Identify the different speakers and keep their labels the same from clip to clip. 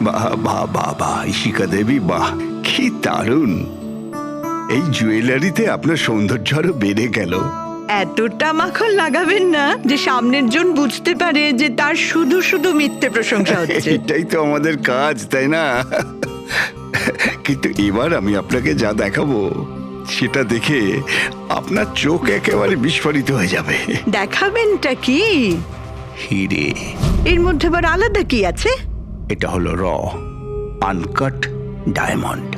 Speaker 1: বাহ বাহ বাহ বাহ, ইশিকা দেবী, বাহ কি দারুণ! এই জুয়েলারিতে আপনার সৌন্দর্য আরো বেড়ে গেল।
Speaker 2: এতটা মাখন লাগাবেন না যে সামনের জন বুঝতে পারে যে তার শুধু শুধু মিথ্যে প্রশংসা হচ্ছে।
Speaker 1: এটাই তো আমাদের কাজ, তাই না? কিন্তু এবার আমি আপনাকে যা দেখাবো সেটা দেখে আপনার চোখ একেবারে বিস্ফোরিত হয়ে যাবে।
Speaker 2: দেখাবেনটা কি?
Speaker 1: হিরে।
Speaker 2: এর মধ্যে আবার আলাদা কি আছে?
Speaker 1: এটা হলো আনকাট ডায়মন্ড,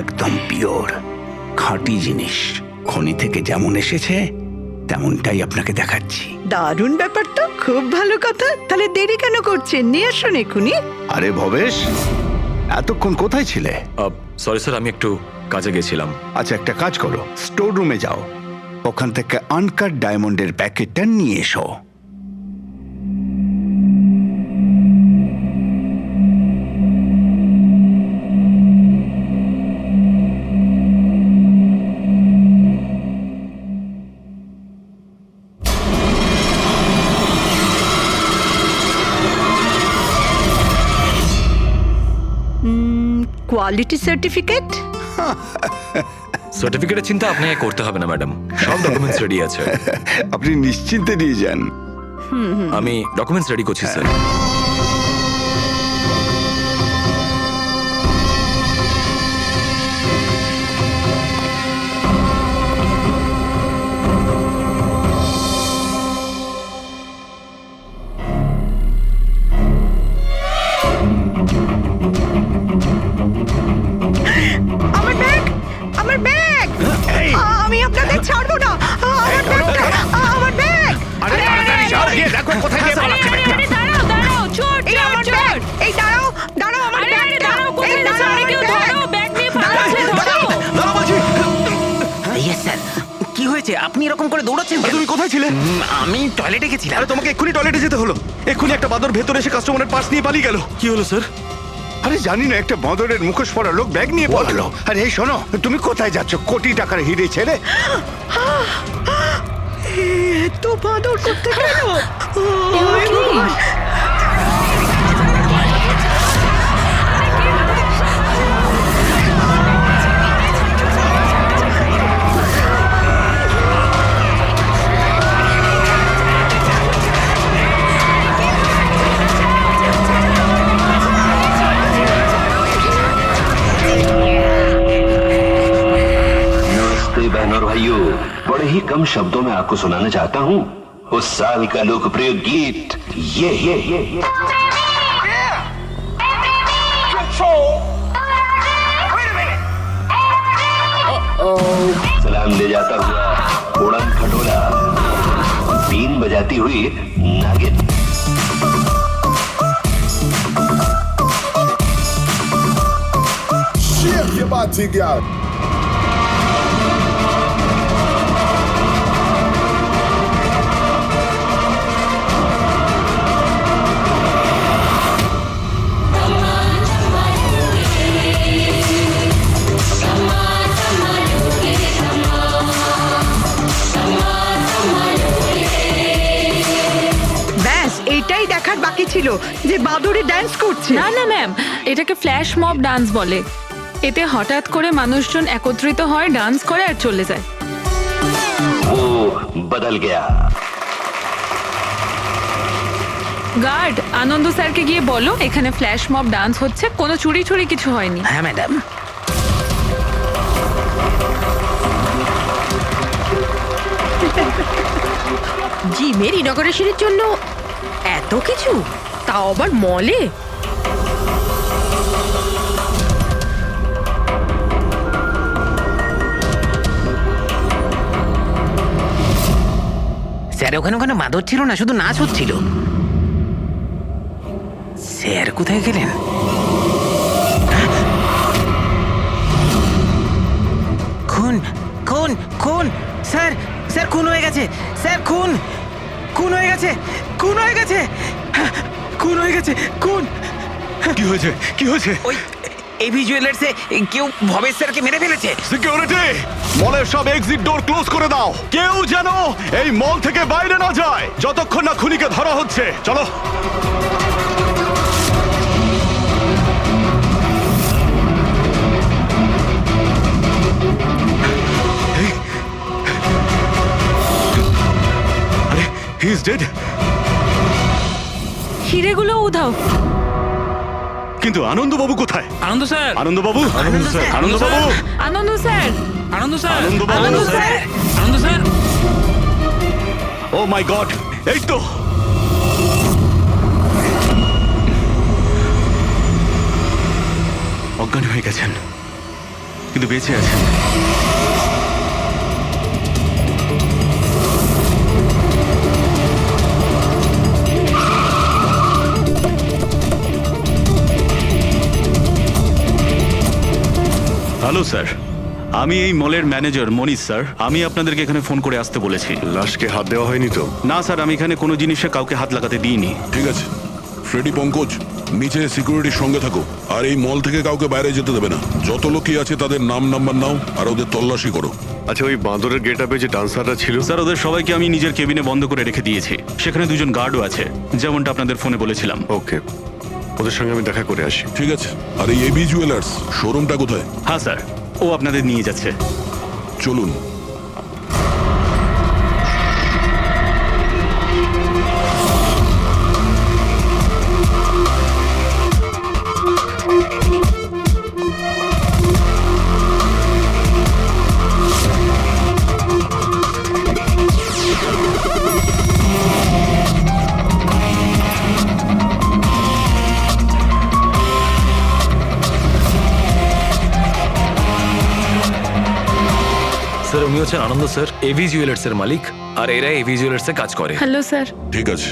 Speaker 1: একদম পিওর খাঁটি জিনিস। খনি থেকে যেমন এসেছে তেমনটাই আপনাকে দেখাচ্ছি।
Speaker 2: দারুণ ব্যাপার তো, খুব ভালো কথা। তাহলে দেরি কেন করছেন? নিয়ে আসুন এক্ষুনি।
Speaker 1: আরে ভবেশ, এতক্ষণ কোথায় ছিলে?
Speaker 3: সরি স্যার, আমি একটু কাজে গেছিলাম।
Speaker 1: আচ্ছা, একটা কাজ করো, স্টোর রুমে যাও, ওখান থেকে আনকাট ডায়মন্ডের প্যাকেটটা নিয়ে এসো।
Speaker 2: Quality certificate?
Speaker 3: সার্টিফিকেটের চিন্তা আপনাকে করতে হবে না ম্যাডাম, সব ডকুমেন্টস রেডি আছে।
Speaker 1: আপনি নিশ্চিন্তে নিয়ে যান।
Speaker 3: আমি ডকুমেন্টস রেডি করছি স্যার।
Speaker 2: আমার ব্যাগ, আমার ব্যাগ! আমি আপনাদের ছাড়বো না। আমার ব্যাগটা, আমার ব্যাগ!
Speaker 1: আরে তাড়াতাড়ি যাও, গিয়ে দেখো কোথায় গিয়ে পালাচ্ছে ব্যাগটা।
Speaker 4: দাঁড়াও দাঁড়াও, চোর
Speaker 2: এই
Speaker 4: চোর
Speaker 2: আমার
Speaker 4: চোর!
Speaker 2: ব্যাগ! এই দাঁড়াও, দাঁড়াও আমার
Speaker 4: আরে আরে
Speaker 2: ব্যাগটা!
Speaker 4: দাঁড়াও,
Speaker 2: এই
Speaker 4: কোথায় যাচ্ছ?
Speaker 2: দাঁড়াও
Speaker 4: আরে
Speaker 2: আমার
Speaker 4: কেউ
Speaker 2: ব্যাগ!
Speaker 4: ধরো, ব্যাগ নিয়ে পালাচ্ছে, ধরো!
Speaker 5: ইয়েস স্যার, কি হয়েছে? আপনি এরকম করে দৌড়াচ্ছেন কেন?
Speaker 6: তুমি কোথায় ছিলে?
Speaker 5: আমি টয়লেটে গেছিলাম।
Speaker 6: আরে তোমাকে এক্ষুনি টয়লেটে যেতে হলো। এক্ষুনি একটা বাদর ভেতরে এসে কাস্টমারের পার্স নিয়ে পালিয়ে গেল।
Speaker 3: কি হলো স্যার?
Speaker 1: আরে জানি না, একটা বদরের মুখোশ পরা লোক ব্যাগ নিয়ে পালালো। আরে এই শোনো, তুমি কোথায় যাচ্ছ কোটি টাকার হিরে ছেড়ে?
Speaker 2: এত বাদর করতে গেল?
Speaker 7: नमस्ते बहनों और भाइयों, बड़े ही कम शब्दों में आपको सुनाना चाहता हूँ उस साल का लोकप्रिय गीत ये। सलाम ले जाता हुआ उड़न खटोला, बीन बजाती हुई नागिन।
Speaker 8: Shake your body, girl.
Speaker 2: ব্যাস এইটাই দেখার বাকি ছিল যে বাদরে ডান্স করছে।
Speaker 4: না না ম্যাম, এটাকে ফ্ল্যাশ মব ডান্স বলে। এতে হঠাৎ করে মানুষজন একত্রিত হয়, ডান্স করে আর চলে যায়।
Speaker 7: वो बदल गया।
Speaker 4: গার্ড, আনন্দ স্যারকে গিয়ে বলো এখানে ফ্ল্যাশ মব ডান্স হচ্ছে, কোনো চুরি চুরি কিছু হয়নি।
Speaker 5: হ্যাঁ ম্যাডাম।
Speaker 9: জিমের ইনগরেশনের জন্য এত কিছু, তাও আবার মলে।
Speaker 5: স্যার ওখানে ওখানে মাদর ছিল না, শুধু নাচ হচ্ছিল। স্যার কোথায় গেলেন? খুন খুন খুন! স্যার স্যার খুন হয়ে গেছে! স্যার খুন খুন হয়ে গেছে! খুন হয়ে গেছে! খুন হয়ে গেছে! খুন!
Speaker 6: কি হয়েছে? কি হয়েছে?
Speaker 5: ওই এভি জুয়েলার্সে কেউ ভবেশ স্যারকে মেরে ফেলেছে।
Speaker 6: সিকিউরিটি, মলের সব এক্সিট ডোর ক্লোজ করে দাও। কেউ যেন এই মল থেকে বাইরে না যায় যতক্ষণ না খুনিকে ধরা হচ্ছে। চলো। He is dead.
Speaker 4: হিরেগুলো উধাও।
Speaker 6: কিন্তু আনন্দবাবু কোথায়?
Speaker 3: আনন্দ স্যার,
Speaker 6: আনন্দবাবু, আনন্দবাবু,
Speaker 4: আনন্দ স্যার,
Speaker 3: আনন্দ স্যার,
Speaker 6: আনন্দবাবু।
Speaker 3: আনন্দ স্যার, আনন্দ স্যার।
Speaker 6: ও মাই গড, এই তো। অজ্ঞান হয়ে গেছেন, কিন্তু বেঁচে আছেন। হ্যালো স্যার, আমি এই মলের ম্যানেজার মনীষ স্যার। আমি আপনাদেরকে এখানে ফোন করে আসতে বলেছি।
Speaker 1: লাশকে হাত দেওয়া হয়নি তো?
Speaker 6: না স্যার, আমি এখানে কোনো জিনিসে কাউকে হাত লাগাতে দিইনি।
Speaker 8: ঠিক আছে, ফ্রেডি পঙ্কজ নিচে সিকিউরিটির সঙ্গে থাকো, আর এই মল থেকে কাউকে বাইরে যেতে দেবে না। যত লোকই আছে তাদের নাম নাম্বার নাও আর ওদের তল্লাশি করো।
Speaker 1: আচ্ছা, ওই বাঁদরের গেট আপে যে ডান্সাররা ছিল?
Speaker 6: স্যার, ওদের সবাইকে আমি নিজের কেবিনে বন্ধ করে রেখে দিয়েছি। সেখানে দুজন গার্ডও আছে, যেমনটা আপনাদের ফোনে বলেছিলাম।
Speaker 1: ওকে, ওদের সঙ্গে আমি দেখা করে আসি।
Speaker 8: ঠিক আছে, আর এই এবি জুয়েলার্স শোরুমটা কোথায়?
Speaker 6: হ্যাঁ স্যার, ও আপনাদের নিয়ে যাচ্ছে।
Speaker 8: চলুন।
Speaker 3: স্যার, উনি হচ্ছেন আনন্দ স্যার, এভি জুয়েলার্স এর মালিক, আর এরা এভি জুয়েলার্স এ কাজ করে।
Speaker 4: Hello sir.
Speaker 8: ঠিক আছে।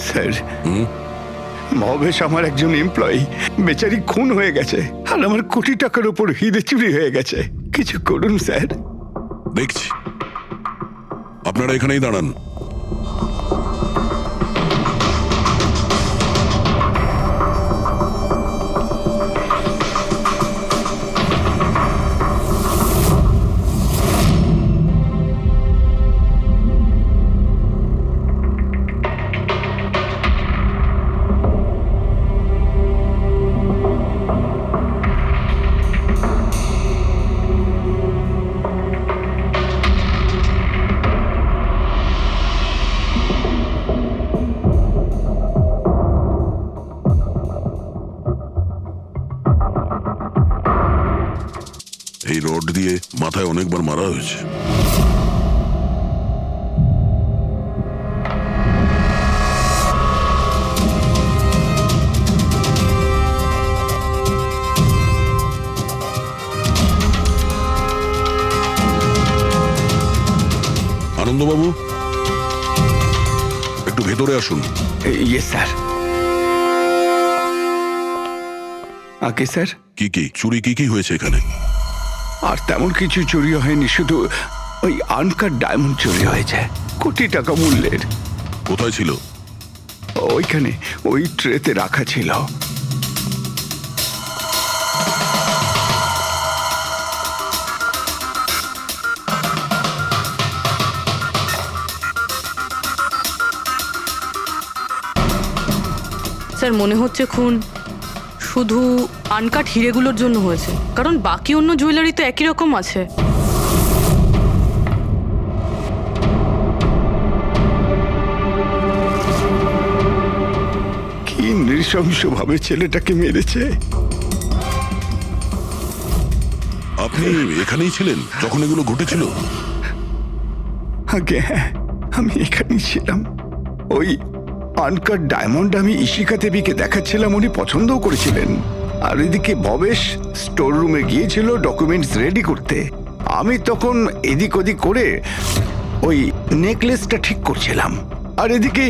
Speaker 1: স্যার, মহেশ আমার একজন এমপ্লয়ি, বেচারি খুন হয়ে গেছে, আর আমার কোটি টাকার উপর হিরে চুরি হয়ে গেছে। কিছু করুন স্যার।
Speaker 8: দেখছি, আপনারা এখানেই দাঁড়ান। এই রড দিয়ে মাথায় অনেকবার মারা হয়েছে। আনন্দবাবু, একটু ভেতরে আসুন।
Speaker 1: ইয়ে স্যার। আগে স্যার,
Speaker 8: কি চুরি কি হয়েছে এখানে?
Speaker 1: আর তেমন কিছু চুরি হয়নি, শুধু ওই আনকাট ডায়মন্ড চুরি হয়েছে, কোটি টাকা মূল্যের।
Speaker 8: কোথায় ছিল?
Speaker 1: ওইখানে ওই ট্রেতে রাখা ছিল।
Speaker 10: স্যার, মনে হচ্ছে খুন শুধু আনকাট হিরেগুলোর জন্য হয়েছে, কারণ বাকি অন্য জুয়েলারি তো একই রকম আছে।
Speaker 1: কি নৃশংসভাবে ছেলেটাকে মেরেছে।
Speaker 8: আপনি এখানেই ছিলেন যখন এগুলো ঘটেছিল?
Speaker 1: আগে হ্যাঁ, আমি এখানেই ছিলাম। ওই আনকাট ডায়মন্ড আমি ইশিকা দেবীকে দেখাচ্ছিলাম, উনি পছন্দও করেছিলেন। আর এদিকে ভবেশ স্টোর রুমে গিয়েছিল ডকুমেন্টস রেডি করতে। আমি তখন এদিক ওদিক করে ওই নেকলেসটা ঠিক করছিলাম, আর এদিকে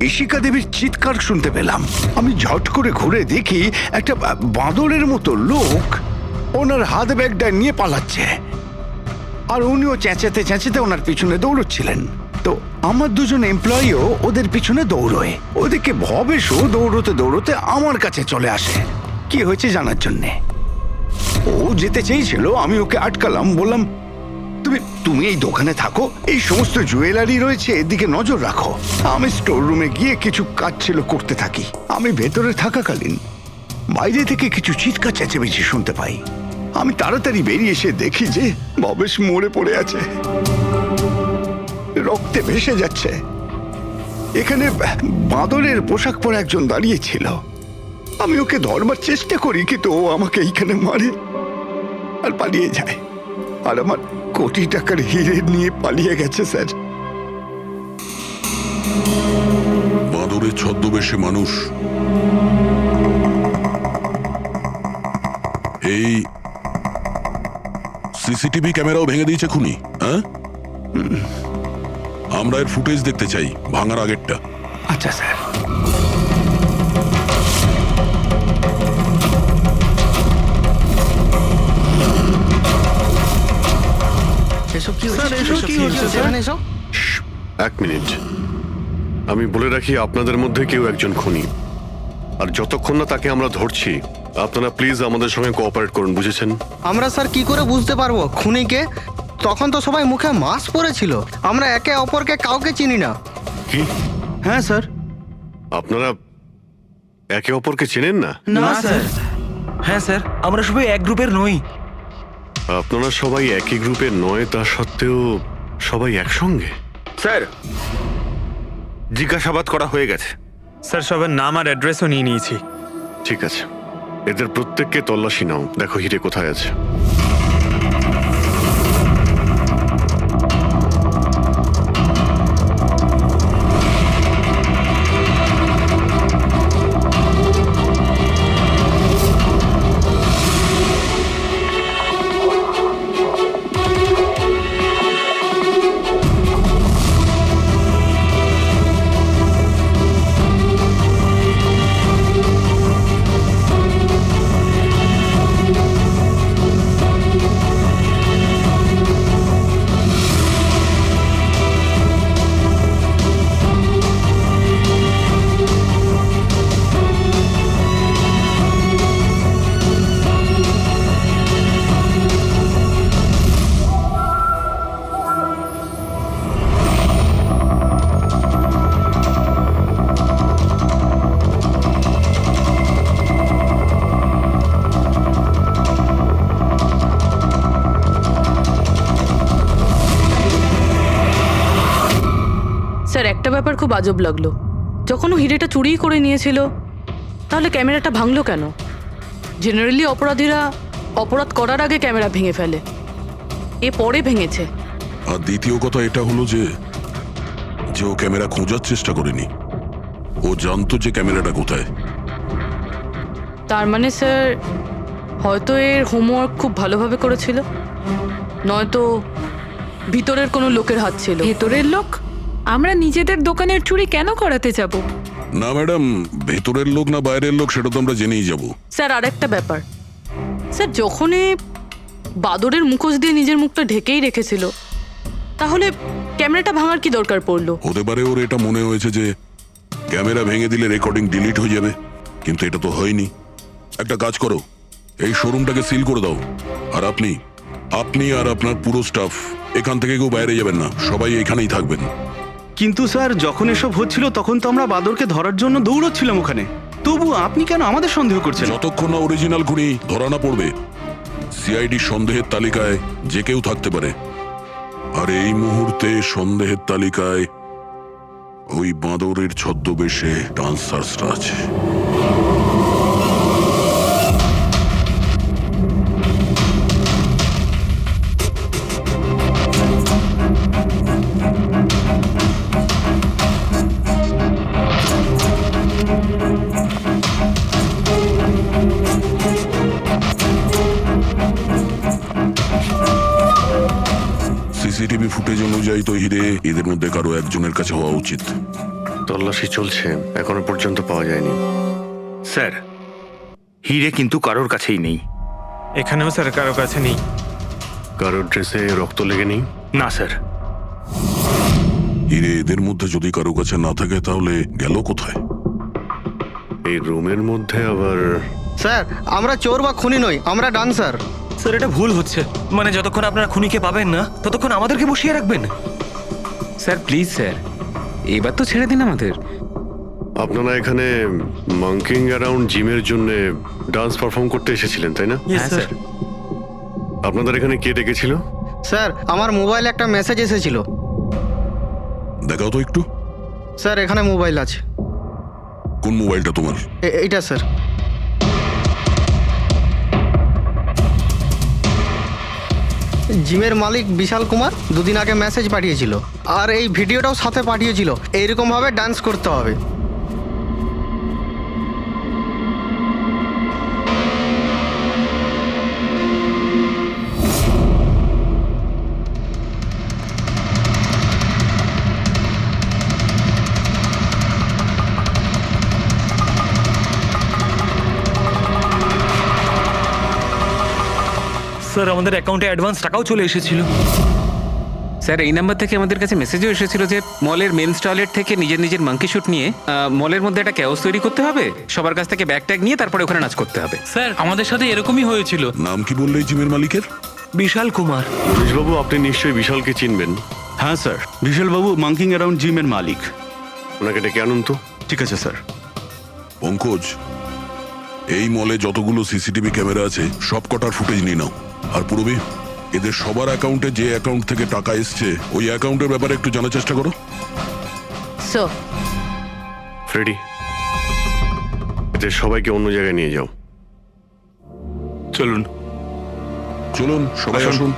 Speaker 1: ইশিকা দেবীর চিৎকার শুনতে পেলাম। আমি ঝট করে ঘুরে দেখি একটা বাঁদরের মতো লোক ওনার হাত ব্যাগটা নিয়ে পালাচ্ছে, আর উনিও চেঁচাতে চেঁচাতে ওনার পিছনে দৌড়চ্ছিলেন। তো আমার দুজন এমপ্লয়িও ওদের পিছনে দৌড়োয়। ওদিকে ভবেশও দৌড়তে দৌড়তে আমার কাছে চলে আসে কি হয়েছে জানার জন্যে। ও যেতে চেয়েছিল, আমি ওকে আটকালাম, বললাম তুমি এই দোকানে থাকো, এই সমস্ত জুয়েলারি রয়েছে, এদিকে নজর রাখো। আমি স্টোর রুমে গিয়ে কিছু কাজ ছিল করতে থাকি। আমি ভেতরে থাকাকালীন বাইরে থেকে কিছু চিৎকার চেঁচামেচি শুনতে পাই। আমি তাড়াতাড়ি বেরিয়ে এসে দেখি যে ভবেশ মরে পড়ে আছে, রক্তে ভেসে যাচ্ছে। এখানে বাঁদরের পোশাক পরা একজন দাঁড়িয়ে ছিল। আমি ওকে ধরবার চেষ্টা করি, কিন্তু ও আমাকে এইখানে মারে আর পালিয়ে যায়। আর আমার কোটি টাকার হিরে নিয়ে পালিয়ে গেছে স্যার।
Speaker 8: বাঁদরের ছদ্মবেশে মানুষ এই সিসিটিভি ক্যামেরাও ভেঙে দিয়েছে খুনি, হ্যাঁ? আমরা এর ফুটেজ দেখতে চাই, ভাঙার আগেরটা।
Speaker 1: আচ্ছা স্যার।
Speaker 6: এক মিনিট, আমি বলে রাখি আপনাদের মধ্যে কেউ একজন খুনি, আর যতক্ষণ না তাকে আমরা ধরছি আপনারা প্লিজ আমাদের সঙ্গে কোঅপারেট করুন, বুঝেছেন?
Speaker 5: আমরা স্যার কি করে বুঝতে পারবো খুনিকে? তখন তো সবাই মুখে মাস্ক পরেছিল, আমরা একে অপরকে কাউকে চিনি না।
Speaker 6: কি?
Speaker 5: হ্যাঁ স্যার।
Speaker 6: আপনারা একে অপরকে চেনেন না?
Speaker 5: না স্যার। হ্যাঁ স্যার, আমরা সবাই এক গ্রুপের নই।
Speaker 6: আপনারা সবাই একই গ্রুপের নয়, তা সত্ত্বেও সবাই একসঙ্গে?
Speaker 11: স্যার, জিজ্ঞাসাবাদ করা হয়ে গেছে স্যার, সবার নাম আর অ্যাড্রেসও নিয়ে নিয়েছি।
Speaker 6: ঠিক আছে, এদের প্রত্যেককে তল্লাশি নাও, দেখো হিরে কোথায় আছে।
Speaker 10: স্যার, একটা ব্যাপার খুব আজব লাগলো। যখন ও হিরেটা চুরি করে নিয়েছিল, তাহলে ক্যামেরাটা ভাঙলো কেন? জেনারেলি অপরাধীরা অপরাধ করার আগে ক্যামেরা ভেঙে ফেলে, এ পরে ভেঙেছে।
Speaker 8: আর দ্বিতীয় কথা এটা হলো যে ও ক্যামেরা খোঁজার চেষ্টা করেনি, ও জানতো যে ক্যামেরাটা কোথায়।
Speaker 10: তার মানে স্যার, হয়তো এর হোমওয়ার্ক খুব ভালোভাবে করেছিল, নয়তো ভিতরের কোনো লোকের হাত ছিল।
Speaker 4: ভেতরের লোক? আমরা নিজেদের দোকানের চুরি কেন করাতে যাব?
Speaker 8: না ম্যাডাম, ভেতরের লোক না বাইরের লোক সেটা তো আমরা জেনেই যাব।
Speaker 10: স্যার, আরেকটা ব্যাপার, স্যার যখন এ বাদরের মুখোশ দিয়ে নিজের মুখটা ঢেকেই রেখেছিল, তাহলে ক্যামেরাটা ভাঙার কি দরকার পড়লো?
Speaker 8: হতে পারে ওর এটা মনে হয়েছে যে ক্যামেরা ভেঙে দিলে রেকর্ডিং ডিলিট হয়ে যাবে, কিন্তু এটা তো হয়নি। একটা কাজ করো, এই শোরুমটাকে সিল করে দাও, আর আপনি আর আপনার পুরো স্টাফ এখান থেকে কেউ বাইরে যাবেন না, সবাই এখানেই থাকবেন।
Speaker 5: কিন্তু স্যার, যখন এসব হচ্ছিল তখন তো আমরা বাদরকে ধরার জন্য দৌড়চ্ছিলাম ওখানে, তবু আপনি কেন আমাদের সন্দেহ করছেন?
Speaker 8: যতক্ষণ না অরিজিনাল খুনি ধরা না পড়বে, সিআইডি সন্দেহের তালিকায় যে কেউ থাকতে পারে। আর এই মুহূর্তে সন্দেহের তালিকায় ওই বাঁদরের ছদ্মবেশে ডান্সার্সরা আছে। সিসিটিভি ফুটেজ অনুযায়ী তো হিরে এদের মধ্যে কারো একজনের কাছে হওয়া উচিত।
Speaker 6: তল্লাশি চলছে, এখনো পর্যন্ত পাওয়া যায়নি।
Speaker 11: স্যার, হিরে কিন্তু কারোর কাছেই নেই। এখানেও স্যার কারোর কাছে নেই।
Speaker 6: কারোর ড্রেসে রক্ত লেগে নেই?
Speaker 11: না স্যার।
Speaker 8: হিরে এদের মধ্যে যদি কারো কাছে না থাকে তাহলে গেল কোথায়?
Speaker 6: এই রুমের মধ্যে আবার?
Speaker 5: স্যার, আমরা চোর বা খুনি নই, আমরা ডান্সার।
Speaker 11: স্যার, এটা ভুল হচ্ছে। মানে যতক্ষণ আপনারা খুনিকে পাবেন না ততক্ষণ আমাদেরকে বসিয়ে রাখবেন।
Speaker 5: স্যার প্লিজ স্যার, এবার তো ছেড়ে দিন আমাদের।
Speaker 6: আপনারা এখানে মাঙ্কিং অ্যারাউন্ড জিমের জন্য ডান্স পারফর্ম করতে এসেছিলেন, তাই না?
Speaker 5: হ্যাঁ স্যার।
Speaker 6: আপনাদের এখানে কে ডেকেছিল?
Speaker 5: স্যার, আমার মোবাইলে একটা মেসেজ এসেছিল।
Speaker 8: দেখাও তো একটু।
Speaker 5: স্যার এখানে মোবাইল আছে।
Speaker 8: কোন মোবাইলটা তোমার?
Speaker 5: এইটা স্যার। জিমের মালিক বিশাল কুমার দুদিন আগে মেসেজ পাঠিয়েছিল, আর এই ভিডিওটাও সাথে পাঠিয়েছিল। এইরকমভাবে ডান্স করতে হবে।
Speaker 11: স্যার আমাদের অ্যাকাউন্টে অ্যাডভান্স টাকাও চলে এসেছিল।
Speaker 5: স্যার এই নাম্বার থেকে আমাদের কাছে মেসেজও এসেছিল যে মলের মেন্স টয়লেট থেকে নিজের নিজের মাঙ্কি শুট নিয়ে মলের মধ্যে একটা ক্যাওস তৈরি করতে হবে, সবার কাছ থেকে ব্যাগ ট্যাগ নিয়ে তারপরে ওখানে নাচ করতে হবে।
Speaker 11: স্যার আমাদের সাথে এরকমই হয়েছিল।
Speaker 8: নাম কি বললে এই জিমের মালিকের?
Speaker 11: বিশাল কুমার।
Speaker 6: মনীশবাবু, আপনি নিশ্চয়ই বিশালকে চিনবেন।
Speaker 12: হ্যাঁ স্যার, বিশালবাবু মাঙ্কিং অ্যারাউন্ড জিমের মালিক।
Speaker 6: ওনাকে ডেকে আনুন তো।
Speaker 12: ঠিক আছে স্যার।
Speaker 8: পঙ্কজ, এই মলে যতগুলো সিসিটিভি ক্যামেরা আছে সব কটার ফুটেজ নিয়ে নাও। আর পূর্বে এদের সবার অ্যাকাউন্টে যে অ্যাকাউন্ট থেকে টাকা এসছে ওই অ্যাকাউন্টের ব্যাপারে একটু জানার চেষ্টা করো।
Speaker 10: স্যার,
Speaker 6: ফ্রেডি, এদের সবাইকে অন্য জায়গায় নিয়ে যাও।
Speaker 11: চলুন
Speaker 8: চলুন সবাই আসুন।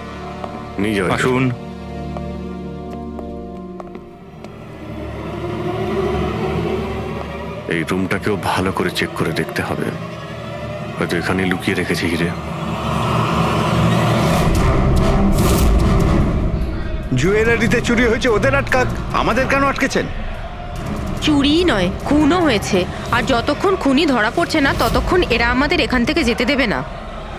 Speaker 6: নিয়ে যাও।
Speaker 11: আসুন।
Speaker 6: এই রুমটাকেও ভালো করে চেক করে দেখতে হবে, হয়তো এখানে লুকিয়ে রেখেছে হিরে।
Speaker 1: জুয়েলারিতে চুরি হয়েছে, ওদের আটকাক, আমাদের কেন আটকেছেন?
Speaker 9: চুরি নয়, খুনও হয়েছে। আর যতক্ষণ খুনি ধরা পড়ছে না ততক্ষণ এরা আমাদের এখান থেকে যেতে দেবে না।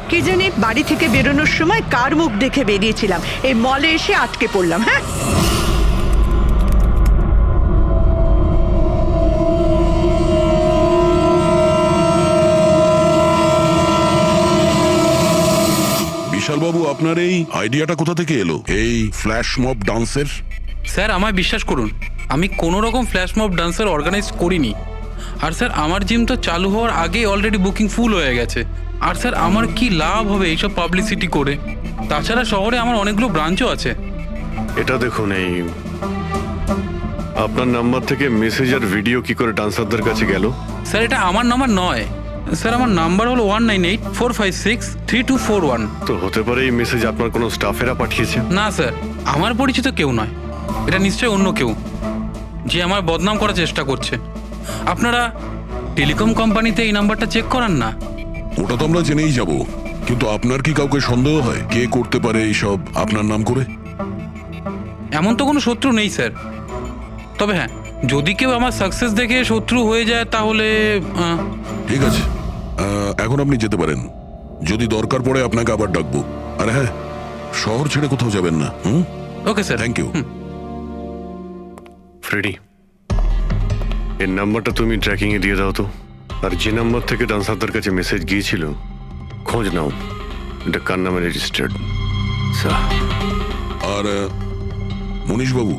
Speaker 2: কি জানি বাড়ি থেকে বেরোনোর সময় কার মুখ দেখে বেরিয়েছিলাম, এই মলে এসে আটকে পড়লাম। হ্যাঁ,
Speaker 8: বিশালবাবু, আপনার এই আইডিয়াটা কোথা থেকে এলো, এই ফ্ল্যাশ মব ডান্সের?
Speaker 13: স্যার আমায় বিশ্বাস করুন, আমি কোনো রকম ফ্ল্যাশ মব ডান্সার অর্গানাইজ করিনি। আর স্যার আমার জিম তো চালু হওয়ার আগেই অলরেডি বুকিং ফুল হয়ে গেছে। আর স্যার আমার কি লাভ হবে এইসব পাবলিসিটি করে? তাছাড়া শহরে আমার অনেকগুলো ব্রাঞ্চও আছে।
Speaker 6: এটা দেখুন, এই আপনার নাম্বার থেকে মেসেজ আর ভিডিও কি করে ডান্সারদের কাছে গেল?
Speaker 13: স্যার এটা আমার নাম্বার নয় স্যার, আমার নাম্বার হলো 1984563241।
Speaker 6: তো হতে পারে এই মেসেজ আপনার কোনো স্টাফেরা পাঠিয়েছে।
Speaker 13: না স্যার, আমার পরিচিত কেউ নয়, এটা নিশ্চয়ই অন্য কেউ যে আমার বদনাম করার চেষ্টা করছে। আপনারা টেলিকম কোম্পানিতে এই নাম্বারটা চেক করান না?
Speaker 8: ওটা তো আমরা জেনেই যাব, কিন্তু আপনার কি কাউকে সন্দেহ হয় কে করতে পারে এইসব আপনার নাম করে?
Speaker 13: এমন তো কোনো শত্রু নেই স্যার, তবে হ্যাঁ যদি কেউ আমার সাকসেস দেখে শত্রু হয়ে যায় তাহলে
Speaker 8: ঠিক আছে, এখন আপনি যেতে পারেন। যদি দরকার পড়ে আপনাকে আবার ডাকবো। আর হ্যাঁ, শহর ছেড়ে কোথাও যাবেন না।
Speaker 13: Okay sir.
Speaker 8: Thank you.
Speaker 6: Freddie, এর নাম্বারটা তুমি ট্র্যাকিং এ দিয়ে দাও তো। আর যে নাম্বার থেকে ডান্সারদের কাছে মেসেজ গিয়েছিল খোঁজ নাও, এটা কার নামে রেজিস্টার্ড।
Speaker 8: আর মনীশবাবু,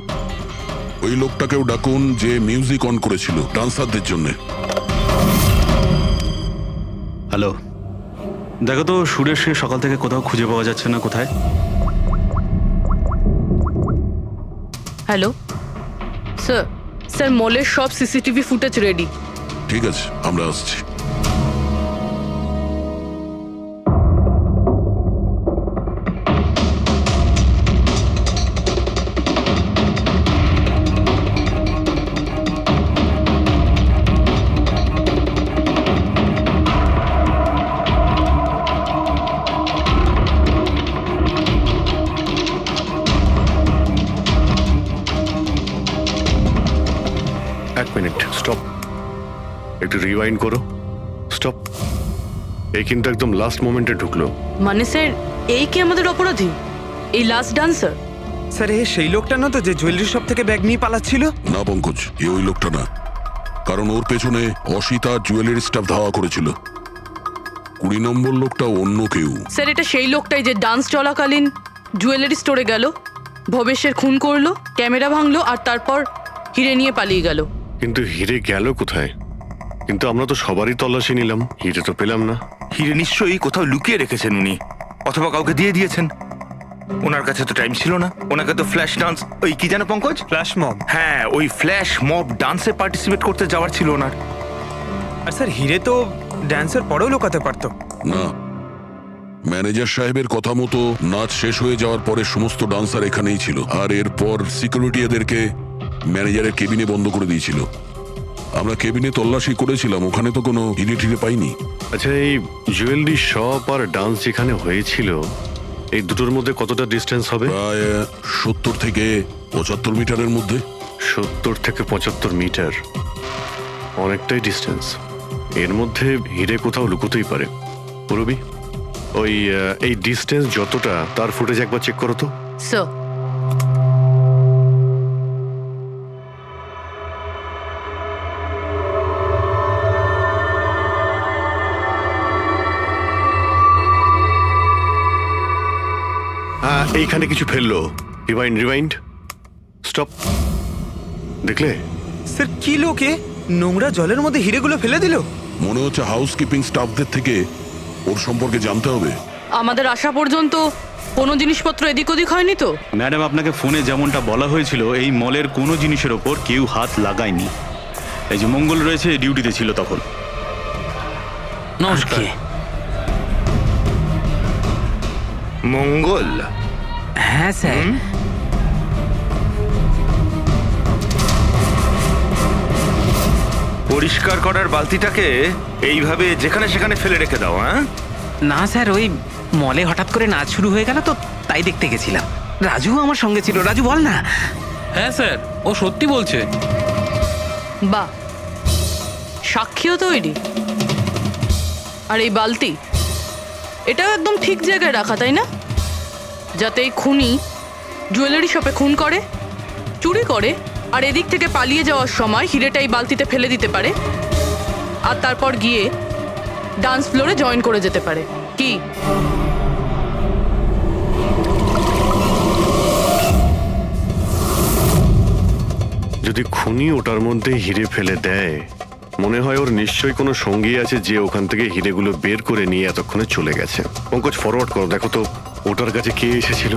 Speaker 8: ওই লোকটাকেও ডাকুন যে মিউজিক অন করেছিল ডান্সারদের জন্য।
Speaker 12: হ্যালো, দেখো তো সুরেশকে সকাল থেকে কোথাও খুঁজে পাওয়া যাচ্ছে না, কোথায়?
Speaker 10: হ্যালো স্যার, স্যার মলের সব সিসিটিভি ফুটেজ রেডি।
Speaker 8: ঠিক আছে, আমরা আসছি।
Speaker 6: এক মিনিট, স্টপ, একটু রিওয়াইন্ড করো। স্টপ। এই কিন্তু একদম লাস্ট মোমেন্টে ঢুকলো।
Speaker 10: মানে স্যার, এই কি আমাদের অপরাধী? এই লাস্ট ডান্সার?
Speaker 5: স্যার এ সেই লোকটা না তো যে জুয়েলারি শপ থেকে ব্যাগ নিয়ে পালাচ্ছিল?
Speaker 8: না পঙ্কজ, এ ওই লোকটা না, কারণ ওর পেছনে অসিতা জুয়েলারি স্টাফ ধাওয়া করেছিল। 20 নম্বর লোকটা অন্য কেউ।
Speaker 10: স্যার এটা সেই লোকটাই যে ডান্স চলাকালীন জুয়েলারি স্টোরে গেল, ভবেশের খুন করলো, ক্যামেরা ভাঙলো আর তারপর হিরে নিয়ে পালিয়ে গেল।
Speaker 6: কিন্তু হিরে গেল কোথায়? কিন্তু আমরা তো সবারই তল্লাশি নিলাম, হিরে তো পেলাম না।
Speaker 11: হিরে নিশ্চয়ই কোথাও লুকিয়ে রেখেছেন উনি, অথবা কাউকে দিয়ে দিয়েছেন। ওনার কাছে তো টাইম ছিল না, ওনাকে তো ফ্ল্যাশ ডান্স, ওই কি জানো পঙ্কজ,
Speaker 14: ফ্ল্যাশ মব।
Speaker 11: হ্যাঁ ওই ফ্ল্যাশ মব ডান্সে পার্টিসিপেট করতে যাওয়ার ছিল ওনার।
Speaker 14: আর স্যার হিরে তো ড্যান্সের পরেও লুকাতে পারতো।
Speaker 8: না, ম্যানেজার সাহেবের কথা মতো নাচ শেষ হয়ে যাওয়ার পরে সমস্ত ডান্সার এখানেই ছিল, আর এরপর সিকিউরিটি এদেরকে ম্যানেজারের কেবিনে বন্ধ করে দিয়েছিল। আমরা কেবিনে তল্লাশি করেছিলাম, ওখানে তো কোনো হিরে টিরে পাইনি।
Speaker 6: আচ্ছা, এই জুয়েলারি শপ আর ডান্স যেখানে হয়েছিল এই দুটোর মধ্যে কতটা ডিস্টেন্স হবে?
Speaker 8: প্রায় 70 থেকে 75 মিটারের মধ্যে।
Speaker 6: 70 থেকে 75 মিটার, অনেকটাই ডিস্টেন্স। এর মধ্যে হিরে কোথাও লুকোতেই পারে। পুরবি, ওই এই ডিস্টেন্স যতটা তার ফুটেজ একবার চেক করো তো।
Speaker 10: স্যার,
Speaker 6: হ্যাঁ, এইখানে কিছু ফেললো। Rewind, rewind, stop. দেখলে?
Speaker 14: স্যার কি লোকে নোংরা জলের মধ্যে হিরেগুলো ফেলে দিল?
Speaker 8: মনে হচ্ছে হাউসকিপিং স্টাফদের থেকে ওর সম্পর্কে জানতে হবে।
Speaker 10: আমাদের আসা পর্যন্ত কোনো জিনিসপত্র এদিক ওদিক হয়নি তো?
Speaker 12: ম্যাডাম, আপনাকে ফোনে যেমনটা বলা হয়েছিল এই মলের কোনো জিনিসের ওপর কেউ হাত লাগায়নি। এই যে মঙ্গল রয়েছে, ডিউটিতে ছিল তখন।
Speaker 13: নমস্কার।
Speaker 11: মঙ্গল?
Speaker 5: হ্যাঁ স্যার।
Speaker 11: পরিষ্কার করার বালতিটাকে এইভাবে যেখানে সেখানে ফেলে রেখে দাও। হ্যাঁ
Speaker 5: না স্যার, ওই মলে হঠাৎ করে নাচ শুরু হয়ে গেল তো তাই দেখতে গেছিলাম। রাজু আমার সঙ্গে ছিল। রাজু বল না।
Speaker 13: হ্যাঁ স্যার, ও সত্যি বলছে।
Speaker 10: বাহ, সাক্ষীও তৈরি। আর এই বালতি, এটাও একদম ঠিক জায়গায় রাখা, তাই না? যাতে এই খুনি জুয়েলারি শপে খুন করে, চুরি করে, আর এদিক থেকে পালিয়ে যাওয়ার সময় হিরেটা এই বালতিতে ফেলে দিতে পারে, আর তারপর গিয়ে ডান্স ফ্লোরে জয়েন করে যেতে পারে। কি?
Speaker 6: যদি খুনি ওটার মধ্যে হিরে ফেলে দেয়, মনে হয় ওর নিশ্চয়ই কোনো সঙ্গী আছে যে ওখান থেকে হিরেগুলো বের করে নিয়ে এতক্ষণে চলে গেছে। পঙ্কজ, ফরওয়ার্ড করো, দেখো তো ওটার কাছে কে এসেছিল।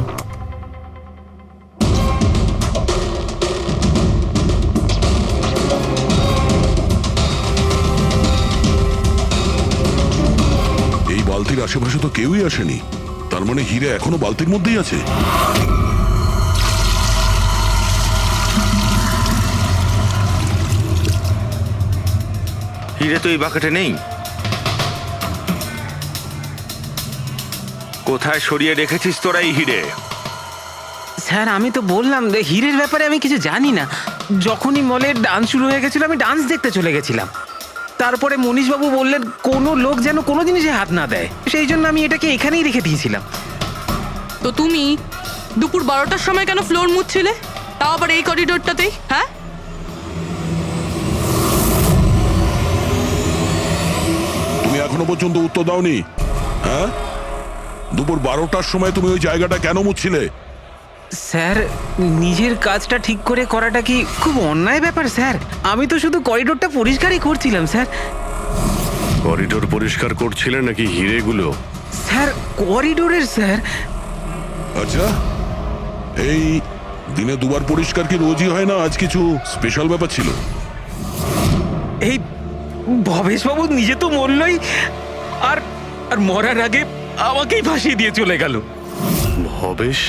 Speaker 8: এই বালতির আশেপাশে তো কেউই আসেনি, তার মানে হিরে এখনো বালতির মধ্যেই আছে।
Speaker 11: হিরে তো এই বাকেটে নেই। কোথায় সরিয়ে রেখেছিস তোরা এই হিরে?
Speaker 5: স্যার আমি তো বললাম যে হিরের ব্যাপারে আমি কিছু জানি না। যখনই মলের ডান্স শুরু হয়ে গেছিল আমি ডান্স দেখতে চলে গেছিলাম। তারপরে মনীশবাবু বললেন কোনো লোক যেন কোনো জিনিসে হাত না দেয়, সেই জন্য আমি এটাকে এখানেই রেখে দিয়েছিলাম।
Speaker 10: তো তুমি দুপুর 12টার সময় কেন ফ্লোর মুছছিলে, তাও আবার এই করিডোরটাতেই? হ্যাঁ,
Speaker 8: তুমি এখনো পর্যন্ত উত্তর দাওনি। হ্যাঁ, দুপুর 12টার সময় তুমি ওই জায়গাটা কেন মুছছিলে?
Speaker 5: স্যার নিজের কাজটা ঠিক করে করাটা কি খুব অন্যায় ব্যাপার স্যার? আমি তো শুধু করিডোরটা পরিষ্কারই করছিলাম স্যার।
Speaker 6: করিডোর পরিষ্কার করছিলেন নাকি হিরেগুলো?
Speaker 5: স্যার করিডোরের স্যার।
Speaker 8: আচ্ছা, এই দিনে দুবার পরিষ্কার কি রোজই হয় না? আজ কিছু স্পেশাল ব্যাপার ছিল?
Speaker 5: এই ভবেশবাবু নিজে তো মরলই, আর আর মরার আগে আমাকেই ফাঁসিয়ে দিয়ে চলে গেল।
Speaker 6: ভবেশ?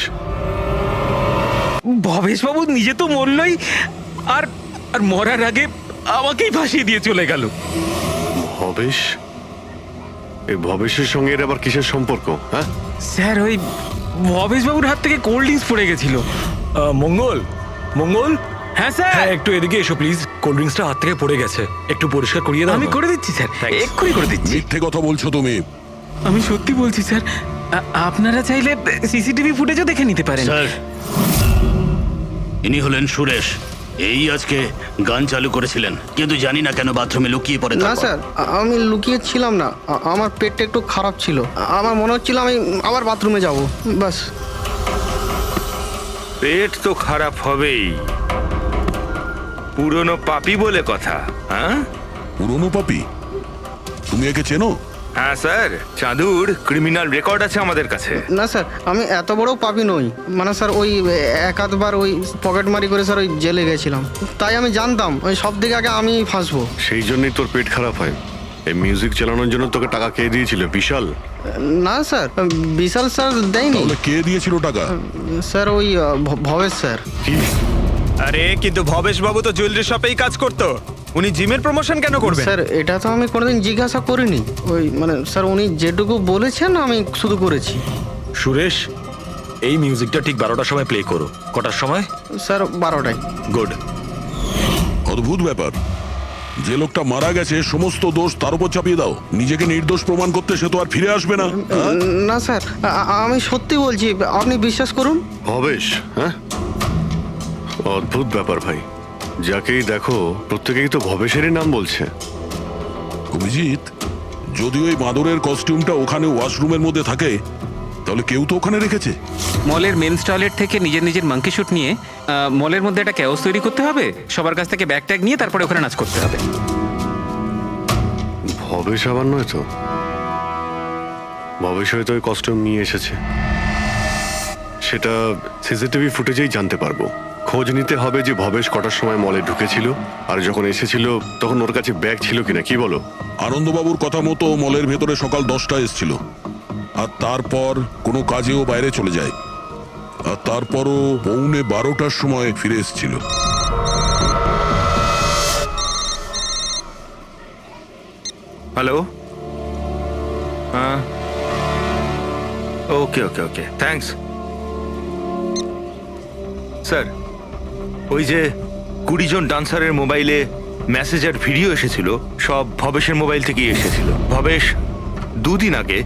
Speaker 5: ভবেশবাবু নিজে তো মরলই, আর আর মরার আগে আমাকেই ফাঁসিয়ে দিয়ে চলে গেল।
Speaker 6: ভবেশ? এই ভবেশের সঙ্গে এর আবার কিসের সম্পর্ক? হ্যাঁ
Speaker 5: স্যার, ওই ভবেশবাবুর হাত থেকে কোল্ড ড্রিঙ্কস পড়ে গেছিল।
Speaker 14: মঙ্গল, মঙ্গল।
Speaker 5: হ্যাঁ স্যার।
Speaker 14: হ্যাঁ, একটু এদিকে এসো প্লিজ। কোল্ড ড্রিঙ্কসটা হাত থেকে পড়ে গেছে, একটু পরিষ্কার করিয়ে দাও।
Speaker 5: আমি করে দিচ্ছি স্যার, এক্ষুনি করে দিচ্ছি।
Speaker 8: মিথ্যে কথা বলছো তুমি।
Speaker 5: আমি সত্যি বলছি স্যার। আপনারা চাইলে সিসিটিভি ফুটেজও দেখে নিতে পারেন।
Speaker 12: স্যার, ইনি হলেন সুরেশ। এই আজকে গান চালু করেছিলেন, কিন্তু জানি না কেন বাথরুমে লুকিয়ে পড়ে।
Speaker 15: না স্যার, আমি লুকিয়ে ছিলাম না। আমার পেটটা একটু খারাপ ছিল, আমার মনে হচ্ছিল আমি আবার বাথরুমে যাব, বাস।
Speaker 11: পেট তো খারাপ হবেই, পুরনো পাপি বলে কথা। হ্যাঁ,
Speaker 8: পুরনো পাপি? তুমি একে চেনো?
Speaker 11: হ্যাঁ স্যার, চাঁদুর ক্রিমিনাল রেকর্ড আছে আমাদের কাছে।
Speaker 15: না স্যার, আমি এত বড় পাপি নই। মানে স্যার ওই এক আধবার ওই পকেটমারি করে স্যার ওই জেলে গেছিলাম, তাই আমি জানতাম ওই সব দিকে আগে আমি ফাঁসবো।
Speaker 6: সেই জন্যই তোর পেট খারাপ হয়। এই মিউজিক চালানোর জন্য তোকে টাকা কে দিয়েছিল? বিশাল?
Speaker 15: না স্যার, বিশাল স্যার দেয়নি।
Speaker 8: তাহলে কে দিয়েছিল টাকা?
Speaker 15: স্যার ওই ভবেশ স্যার।
Speaker 6: কি?
Speaker 16: আরে কিন্তু ভবেশ বাবু তো জুয়েলারি শপেই কাজ করতো, উনি জিমের প্রমোশন কেন করবেন?
Speaker 15: স্যার এটা তো আমি কোনোদিন জিজ্ঞাসা করিনি। ওই মানে স্যার উনি যেটুকু বলেছেন আমি শুধু করেছি।
Speaker 14: সুরেশ, এই মিউজিকটা ঠিক 12টার সময় প্লে করো। কটার সময়?
Speaker 15: স্যার 12টায়।
Speaker 14: গুড।
Speaker 8: অদ্ভুত ব্যাপার, যে লোকটা মারা গেছে সমস্ত দোষ তার উপর চাপিয়ে দাও। নিজেকে নির্দোষ প্রমাণ করতে সে তো আর ফিরে আসবে না।
Speaker 15: না স্যার, আমি সত্যি বলছি, আপনি বিশ্বাস করুন।
Speaker 6: ভবেশ? হ্যাঁ, অদ্ভুত ব্যাপার ভাই। যাকেই দেখো প্রত্যেকেই তো ভবেশেরই নাম বলছে।
Speaker 8: অভিজিৎ, যদি ওই মাদুরের কস্টিউমটা ওখানে ওয়াশরুমের মধ্যে থাকে তাহলে কেউ তো ওখানে রেখেছে।
Speaker 5: মলের মেন্স টয়লেট থেকে নিজের মাঙ্কি শুট নিয়ে মলের মধ্যে একটা ক্যাওস তৈরি করতে হবে, সবার কাছ থেকে ব্যাগ ট্যাগ নিয়ে তারপরে ওখানে নাচ করতে হবে।
Speaker 6: ভবেশ আবার নয় তো? ভবেশ হয়তো ওই কস্টিউম নিয়ে এসেছে, সেটা সিসিটিভি ফুটেজেই জানতে পারবো। খোঁজ নিতে হবে যে ভবেশ কটার সময় মলে ঢুকেছিল, আর যখন এসেছিল তখন ওর কাছে ব্যাগ ছিল কিনা। কি বলো?
Speaker 8: আনন্দবাবুর কথা মতো মলের ভেতরে সকাল 10টায় এসেছিল, আর তারপর কোনো কাজেও বাইরে চলে যায়, আর তারপরও 11:15টার সময় ফিরে এসেছিল।
Speaker 11: হ্যালো, হ্যাঁ, ওকে ওকে ওকে, থ্যাঙ্কস স্যার। ওই যে 20 জন ডান্সারের মোবাইলে মেসেজ আর ভিডিও এসেছিল, সব ভবেশের মোবাইল থেকেই এসেছিল। ভবেশ 2 দিন আগে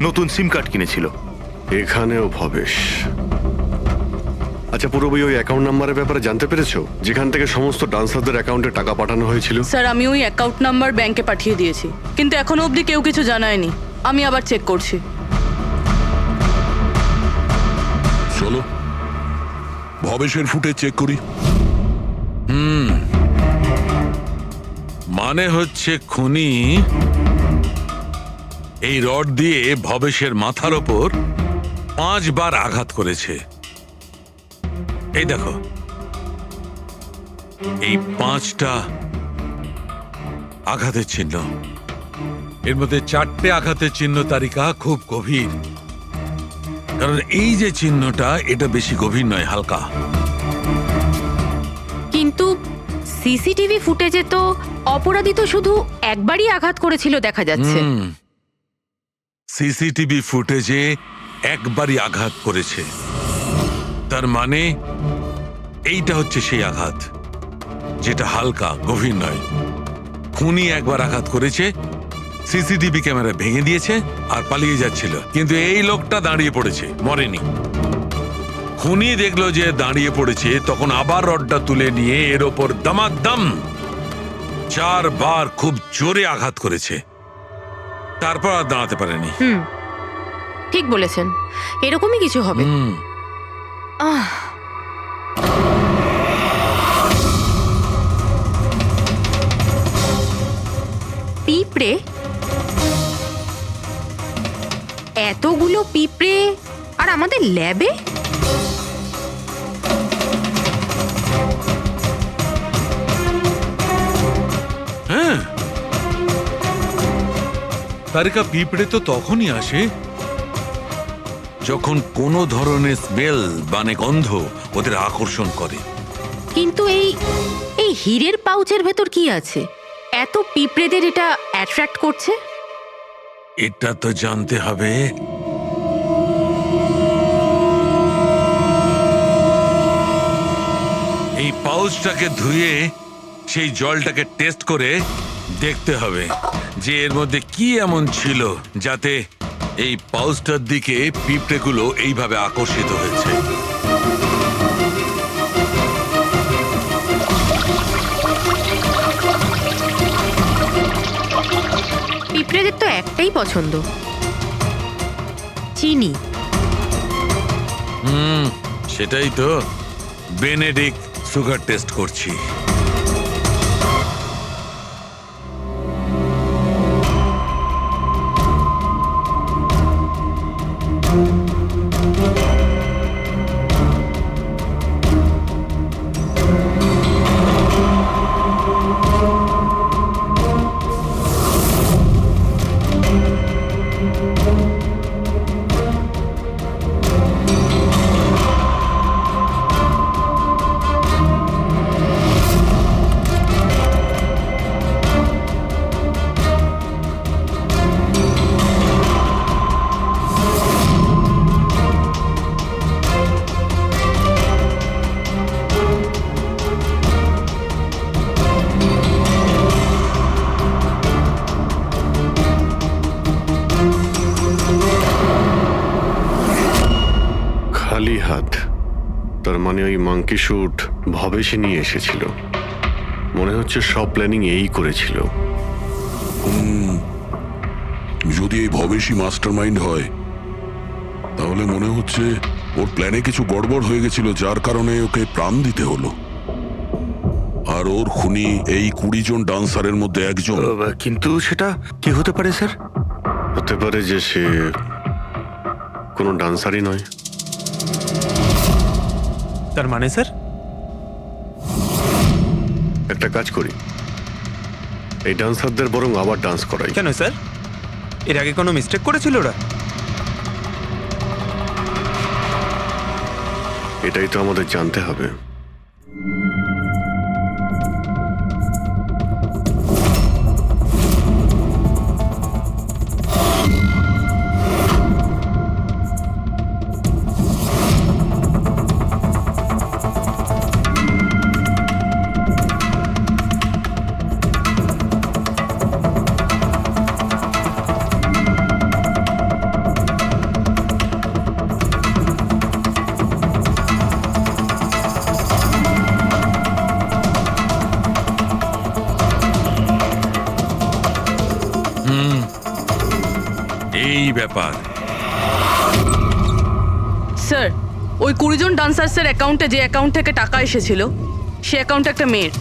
Speaker 11: নতুন সিম কার্ড কিনেছিল।
Speaker 6: এখানেও ভবেশ? আচ্ছা, পুরোপুরি ওই অ্যাকাউন্ট নাম্বারের ব্যাপারে জানতে পেরেছো, যেখান থেকে সমস্ত ডান্সারদের অ্যাকাউন্টে টাকা পাঠানো হয়েছিল?
Speaker 10: স্যার আমি ওই অ্যাকাউন্ট নাম্বার ব্যাংকে পাঠিয়ে দিয়েছি, কিন্তু এখনো অবধি কেউ কিছু জানায়নি। আমি আবার চেক করছি।
Speaker 8: চলো ভবেশের ফুটেজ চেক করি।
Speaker 17: মানে হচ্ছে খুনি এই রড দিয়ে ভবেশের মাথার ওপর 5 বার আঘাত করেছে। এই দেখো, এই 5টা আঘাতের চিহ্ন। এর মধ্যে 4টে আঘাতের চিহ্ন তালিকা খুব গভীর, কারণ এই যে চিহ্নটা এটা বেশি গভীর নয়, হালকা।
Speaker 9: কিন্তু সিসিটিভি ফুটেজে তো অপরাধী তো শুধু একবারই আঘাত করেছিল দেখা যাচ্ছে।
Speaker 17: সিসিটিভি ফুটেজে একবারই আঘাত করেছে, তার মানে এইটা হচ্ছে সেই আঘাত যেটা হালকা, গভীর নয়। খুনি একবার আঘাত করেছে, সিসিটিভি ক্যামেরা ভেঙে দিয়েছে আর পালিয়ে যাচ্ছিল, কিন্তু এই লোকটা দাঁড়িয়ে পড়েছে, মরেনি। খুনি দেখলো যে দাঁড়িয়ে পড়েছে, তখন আবার রডটা তুলে নিয়ে এর ওপর দামাদাম 4 বার খুব জোরে আঘাত করেছে, তারপর আর দাঁড়াতে পারেনি।
Speaker 9: ঠিক বলেছেন, এরকমই কিছু হবে। পিঁপড়ে, এতগুলো পিঁপড়ে আর আমাদের ল্যাবে?
Speaker 17: হ্যাঁ, তারিকা, পিঁপড়ে তো তখনই আসে যখন কোনো ধরনের স্মেল মানে গন্ধ ওদের আকর্ষণ করে।
Speaker 9: কিন্তু এই হীরের পাউচের ভেতর কি আছে এত পিঁপড়েদের এটা অ্যাট্রাক্ট করছে?
Speaker 17: এটা তো জানতে হবে। এই পাউচটাকে ধুয়ে সেই জলটাকে টেস্ট করে দেখতে হবে যে এর মধ্যে কি এমন ছিল যাতে এই পাউচটার দিকে পিঁপড়েগুলো এইভাবে আকর্ষিত হয়েছে।
Speaker 9: পিঁপড়েদের তো একটাই পছন্দ, চিনি।
Speaker 17: সেটাই তো বেনেডিক্ট সুগার টেস্ট করছি।
Speaker 6: খালি হাত, তার মানে ওই মাঙ্কি শুট ভবেশে নিয়ে এসেছিল। মনে হচ্ছে সব প্ল্যানিং এই করেছিল।
Speaker 8: যদি এই ভবেশই মাস্টার মাইন্ড হয় তাহলে মনে হচ্ছে ওর প্ল্যানে কিছু গড়বড় হয়ে গেছিল, যার কারণে ওকে প্রাণ দিতে হলো। আর ওর খুনি এই 20 জন ডান্সারের মধ্যে একজন।
Speaker 11: কিন্তু সেটা কি হতে পারে স্যার?
Speaker 6: হতে পারে যে সে কোনো ডান্সারই নয়।
Speaker 16: তার মানে স্যার?
Speaker 6: একটা কাজ করি, এই ডান্সারদের বরং আবার ডান্স করাই।
Speaker 16: কেন স্যার, এর আগে কোনো মিস্টেক করেছিল ওরা?
Speaker 6: এটাই তো আমাদের জানতে হবে।
Speaker 17: এই ব্যাপার।
Speaker 10: স্যার, ওই 20 জন ডান্সার্সের অ্যাকাউন্টে যে অ্যাকাউন্ট থেকে টাকা এসেছিল সে অ্যাকাউন্টে একটা মেয়ের,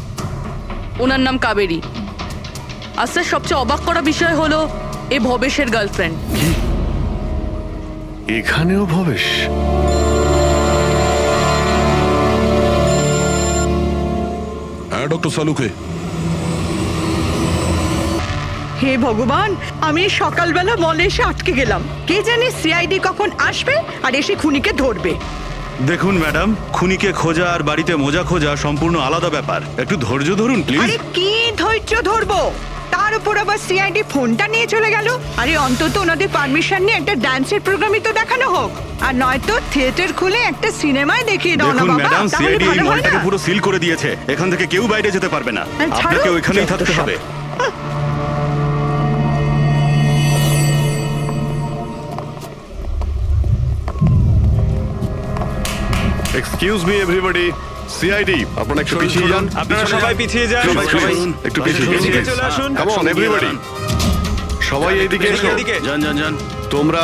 Speaker 10: ওনার নাম কাবেরী। আর স্যার, সবচেয়ে অবাক করা বিষয় হলো এ ভবেশের গার্লফ্রেন্ড।
Speaker 6: এখানেও ভবেশ?
Speaker 8: হ্যাঁ ডক্টর সালুকে।
Speaker 2: হে ভগবান, আমি সকালবেলা মলে এসে আটকে গেলাম। কে জানে সিআইডি কখন আসবে আর এসে খুনিকে ধরবে।
Speaker 12: দেখুন ম্যাডাম, খুনিকে খোঁজা আর বাড়িতে মোজা খোঁজা সম্পূর্ণ আলাদা ব্যাপার। একটু ধৈর্য ধরুন প্লিজ।
Speaker 2: আরে কি ধৈর্য ধরবো, তার উপর আবার সিআইডি ফোনটা নিয়ে চলে গেল। আরে অন্তত ওনাদের পারমিশন নিয়ে একটা ডান্সের প্রোগ্রামই তো দেখানো হোক, আর নয়তো থিয়েটার খুলে একটা সিনেমায় দেখিয়ে দাও না
Speaker 12: দেখুন
Speaker 2: বাবা,
Speaker 12: ম্যাডাম,
Speaker 2: তাহলে
Speaker 12: সিআইডি এই
Speaker 2: ভালো হয়
Speaker 12: মলটাকে
Speaker 2: না?
Speaker 12: পুরো সিল করে দিয়েছে। এখান থেকে কেউ বাইরে যেতে পারবে না।
Speaker 2: ছাড়ো,
Speaker 12: আপনাকে ওইখানেই
Speaker 2: যত
Speaker 12: থাকতে
Speaker 2: সব।
Speaker 12: হবে।
Speaker 6: এক্সকিউজ মি এভরিবডি, সিআইডি আপনারা একটু পিছিয়ে যান।
Speaker 16: আপনারা সবাই পিছিয়ে যান।
Speaker 6: সবাই একটু পিছিয়ে
Speaker 16: এদিকে চলে আসুন।
Speaker 6: কাম অন এভরিবডি, সবাই এইদিকে এসো।
Speaker 12: যান যান যান।
Speaker 6: তোমরা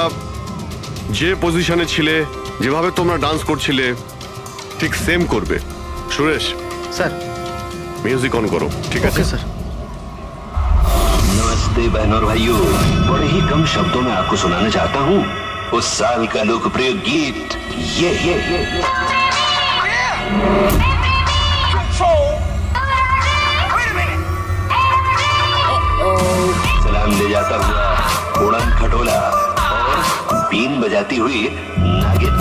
Speaker 6: যে পজিশনে ছিলে, যেভাবে তোমরা ডান্স করছিলে ঠিক সেম করবে। সুরেশ
Speaker 15: স্যার,
Speaker 6: মিউজিক অন করো। ঠিক আছে
Speaker 15: স্যার।
Speaker 7: नमस्ते बहनों और भाइयों, बड़े ही कम शब्दों में आपको सुनाना चाहता हूँ उस साल का लोकप्रिय गीत ये सलाम ले जाता हुआ उड़न खटोला और बीन बजाती हुई नागिन।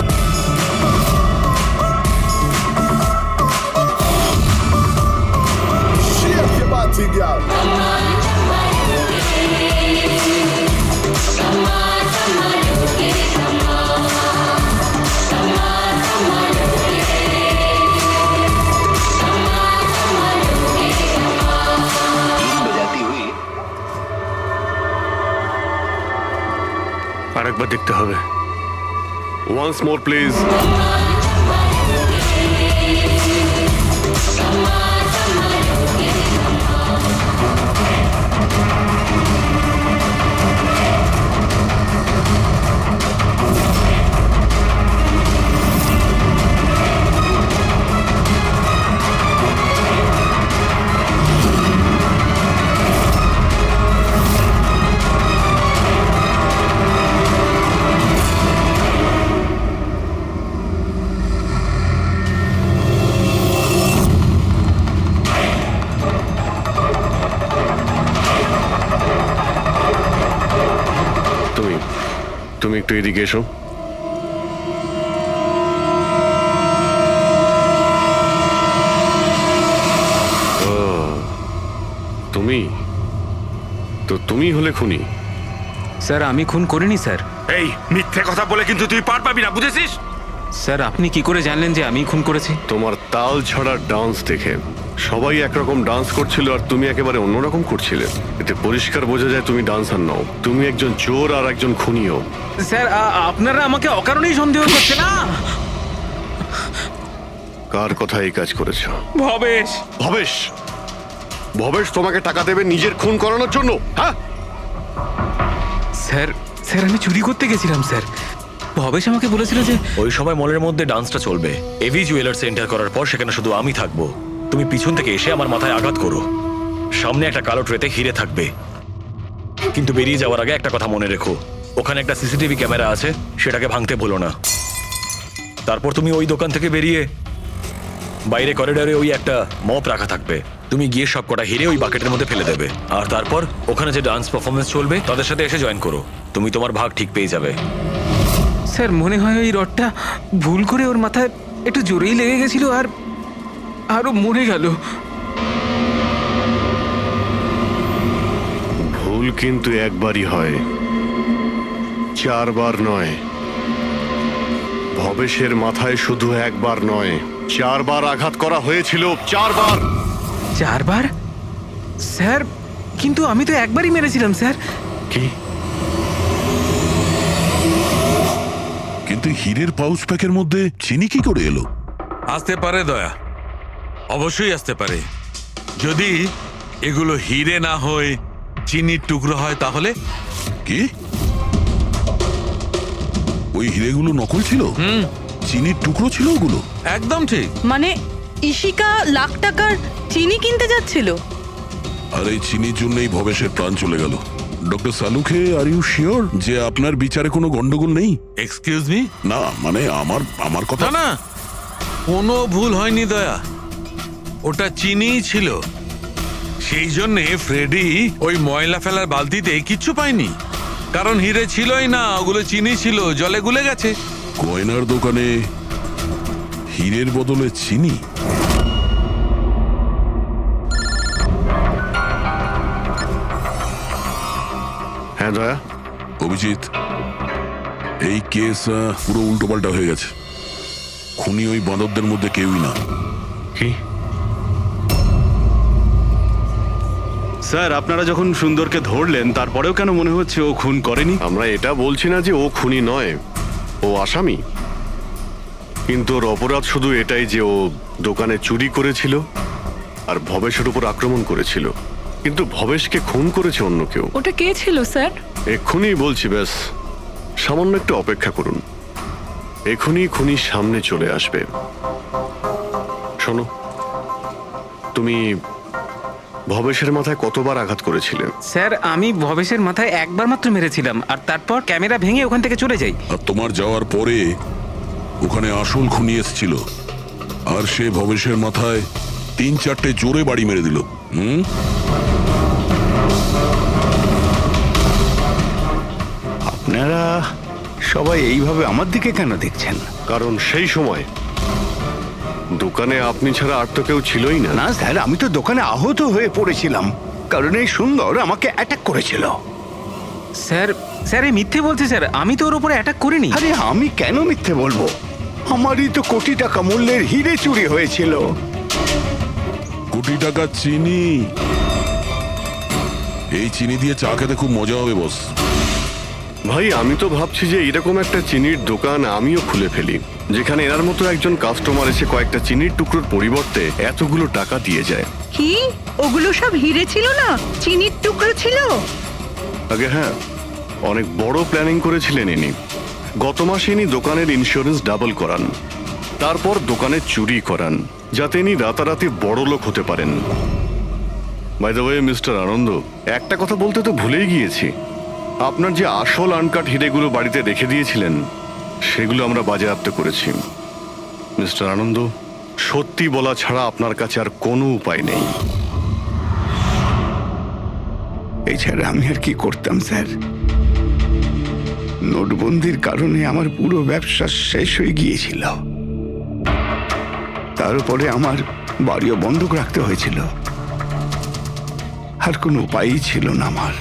Speaker 11: আরেকবার দেখতে হবে।
Speaker 6: Once more please. এদিকে এসো। ও, তুমি তো তুমি হলে খুনি?
Speaker 5: স্যার আমি খুন করিনি স্যার।
Speaker 11: এই মিথ্যে কথা বলে কিন্তু তুই পার পাবি না, বুঝেছিস?
Speaker 5: স্যার আপনি কি করে জানলেন যে আমি খুন করেছি?
Speaker 6: তোমার তাল ছড়া ডান্স দেখে সবাই একরকম ডান্স করছিল আর তুমি একেবারে অন্যরকম করছিলে। এতে পরিষ্কার বোঝা যায় তুমি ডান্সার নও, তুমি একজন চোর আর একজন খুনিও।
Speaker 5: স্যার আপনারা আমাকে অকারণেই সন্দেহ করছেন না।
Speaker 6: কার কথা এই কাজ করেছো?
Speaker 5: ভবেশ।
Speaker 6: ভবেশ? ভবেশ তোমাকে টাকা দেবে নিজের খুন করানোর জন্য? হ্যাঁ
Speaker 5: স্যার, স্যার আমি চুরি করতে গেছিলাম স্যার। ভবেশ আমাকে বলেছিল যে
Speaker 14: ওই সময় মলের মধ্যে ডান্সটা চলবে। এভি জুয়েলার্স এন্টার করার পর সেখানে শুধু আমি থাকবো। তুমি পিছন থেকে এসে আমার মাথায় আঘাত করো। সামনে একটা কালো ট্রেতে হিরে থাকবে, কিন্তু বেরিয়ে যাওয়ার আগে একটা কথা মনে রেখো, ওখানে একটা সিসিটিভি ক্যামেরা আছে, সেটাকে ভাঙতে ভুলো না। তারপর তুমি ওই দোকান থেকে বেরিয়ে বাইরে করিডোরে ওই একটা মপ রাখা থাকবে, তুমি গিয়ে সব কটা হিরে ওই বাকেটের মধ্যে ফেলে দেবে। আর তারপর ওখানে যে ডান্স পারফরমেন্স চলবে তাদের সাথে এসে জয়েন করো, তুমি তোমার ভাগ ঠিক পেয়ে যাবে।
Speaker 5: স্যার মনে হয় ওই রডটা ভুল করে ওর মাথায় একটু জোরেই লেগে গেছিল আর আরো মরে গেল।
Speaker 6: ভুল কিন্তু একবারই হয়, 4 বার নয়। ভবেশের মাথায় শুধু একবার নয়, 4 বার আঘাত করা হয়েছিল। 4 বার।
Speaker 5: 4 বার? স্যার কিন্তু আমি তো একবারই মেরেছিলাম স্যার।
Speaker 6: কি?
Speaker 8: কিন্তু হীরের পাউচ প্যাকের মধ্যে চিনি কি করে এলো?
Speaker 17: আসতে পারে দয়া, অবশ্যই আসতে পারে। যদি এগুলো হিরে না হয় চিনির টুকরো হয় তাহলে?
Speaker 8: কি ওই হিরেগুলো নকল ছিল? চিনির টুকরো ছিল ওগুলো?
Speaker 17: একদম ঠিক।
Speaker 10: মানে ইশিকা লাখ টাকার চিনি কিনতে যাচ্ছিল
Speaker 8: আর এই চিনির জন্যই ভবেশের প্রাণ চলে গেল। Doctor Salunkhe, are you sure যে আপনার বিচারে কোনো গন্ডগোল নেই?
Speaker 17: Excuse me?
Speaker 8: না মানে আমার কথা
Speaker 17: না, কোনো ভুল হয়নি দয়া, ওটা চিনিই ছিল। সেই জন্যে ফ্রেডি ওই ময়লা ফেলার বালতিতে কিচ্ছু পায়নি, কারণ হিরে ছিলই না, ওগুলো চিনি ছিল, জলে গুলে গেছে।
Speaker 8: গয়নার দোকানে হীরের বদলে চিনি?
Speaker 6: হ্যাঁ দয়া।
Speaker 8: অভিজিৎ, এই কেস পুরো উল্টোপাল্টা হয়ে গেছে। খুনি ওই বাঁদরদের মধ্যে কেউই না।
Speaker 6: কি?
Speaker 12: স্যার আপনারা যখন সুন্দরকে ধরলেন তারপরেও কেন মনে হচ্ছে ও খুন করেনি?
Speaker 6: আমরা এটা বলছি না যে ও খুনি নয়, ও আসামি। কিন্তু ওর অপরাধ শুধু এটাই যে ও দোকানে চুরি করেছিল আর ভবেশের উপর আক্রমণ করেছিল, কিন্তু ভবেশকে খুন করেছে অন্য কেউ।
Speaker 4: ওটা কে ছিল স্যার?
Speaker 6: এক্ষুনি বলছি, ব্যাস সামান্য একটু অপেক্ষা করুন, এখনই খুনি সামনে চলে আসবে। শোনো, তুমি ভবেশের মাথায় কতবার আঘাত করেছিলে?
Speaker 5: স্যার আমি ভবেশের মাথায় একবার মাত্র মেরেছিলাম, আর তারপর ক্যামেরা ভেঙে ওখান থেকে চলে যাই।
Speaker 8: আর তোমার যাওয়ার পরে ওখানে আসল খুনি এসেছিল, আর সে ভবেশের মাথায় 3-4টে জোরে বাড়ি মেরে দিল।
Speaker 1: আপনারা সবাই এইভাবে আমার দিকে কেন দেখছেন?
Speaker 6: কারণ সেই সময় দোকানে আপনি ছাড়া আর তো কেউ ছিলই না।
Speaker 1: না স্যার, আমি তো দোকানে আহত হয়ে পড়েছিলাম, কারণ এই সুন্দর আমাকে অ্যাটাক করেছিল।
Speaker 5: স্যার, স্যার এই মিথ্যে বলছে স্যার, আমি তো ওর উপরে অ্যাটাক করিনি।
Speaker 1: আরে আমি কেন মিথ্যে বলবো? আমারই তো কোটি টাকা মূল্যের হিরে চুরি হয়েছিল।
Speaker 8: কোটি টাকা চিনি? এই চিনি দিয়ে চা খেতে খুব মজা হবে বস।
Speaker 6: ভাই আমি তো ভাবছি যে এরকম একটা চিনির দোকান আমিও খুলে ফেলি, যেখানে এনার মতো একজন কাস্টমার এসে কয়েকটা চিনির টুকরোর পরিবর্তে এতগুলো টাকা দিয়ে যায়।
Speaker 2: কি ওগুলো সব হিরে ছিল না, চিনির টুকরো ছিল?
Speaker 6: আগে হ্যাঁ, অনেক বড় প্ল্যানিং করেছিলেন ইনি। গত মাসে ইনি দোকানের ইন্স্যুরেন্স ডাবল করান, তারপর দোকানে চুরি করান, যাতে ইনি রাতারাতি বড় লোক হতে পারেন। বাই দ্য ওয়ে মিস্টার আনন্দ, একটা কথা বলতে তো ভুলেই গিয়েছি, আপনার যে আসল আনকাট হিরেগুলো বাড়িতে রেখে দিয়েছিলেন সেগুলো আমরা বাজেয়াপ্ত করেছি। মিস্টার আনন্দ, সত্যি বলা ছাড়া আপনার কাছে আর কোনো উপায় নেই।
Speaker 1: এছাড়া আমি আর কি করতাম স্যার? নোটবন্দির কারণে আমার পুরো ব্যবসা শেষ হয়ে গিয়েছিল। তারপরে আমার বাড়িও বন্ধক রাখতে হয়েছিল। আর কোনো উপায়ই ছিল না আমার।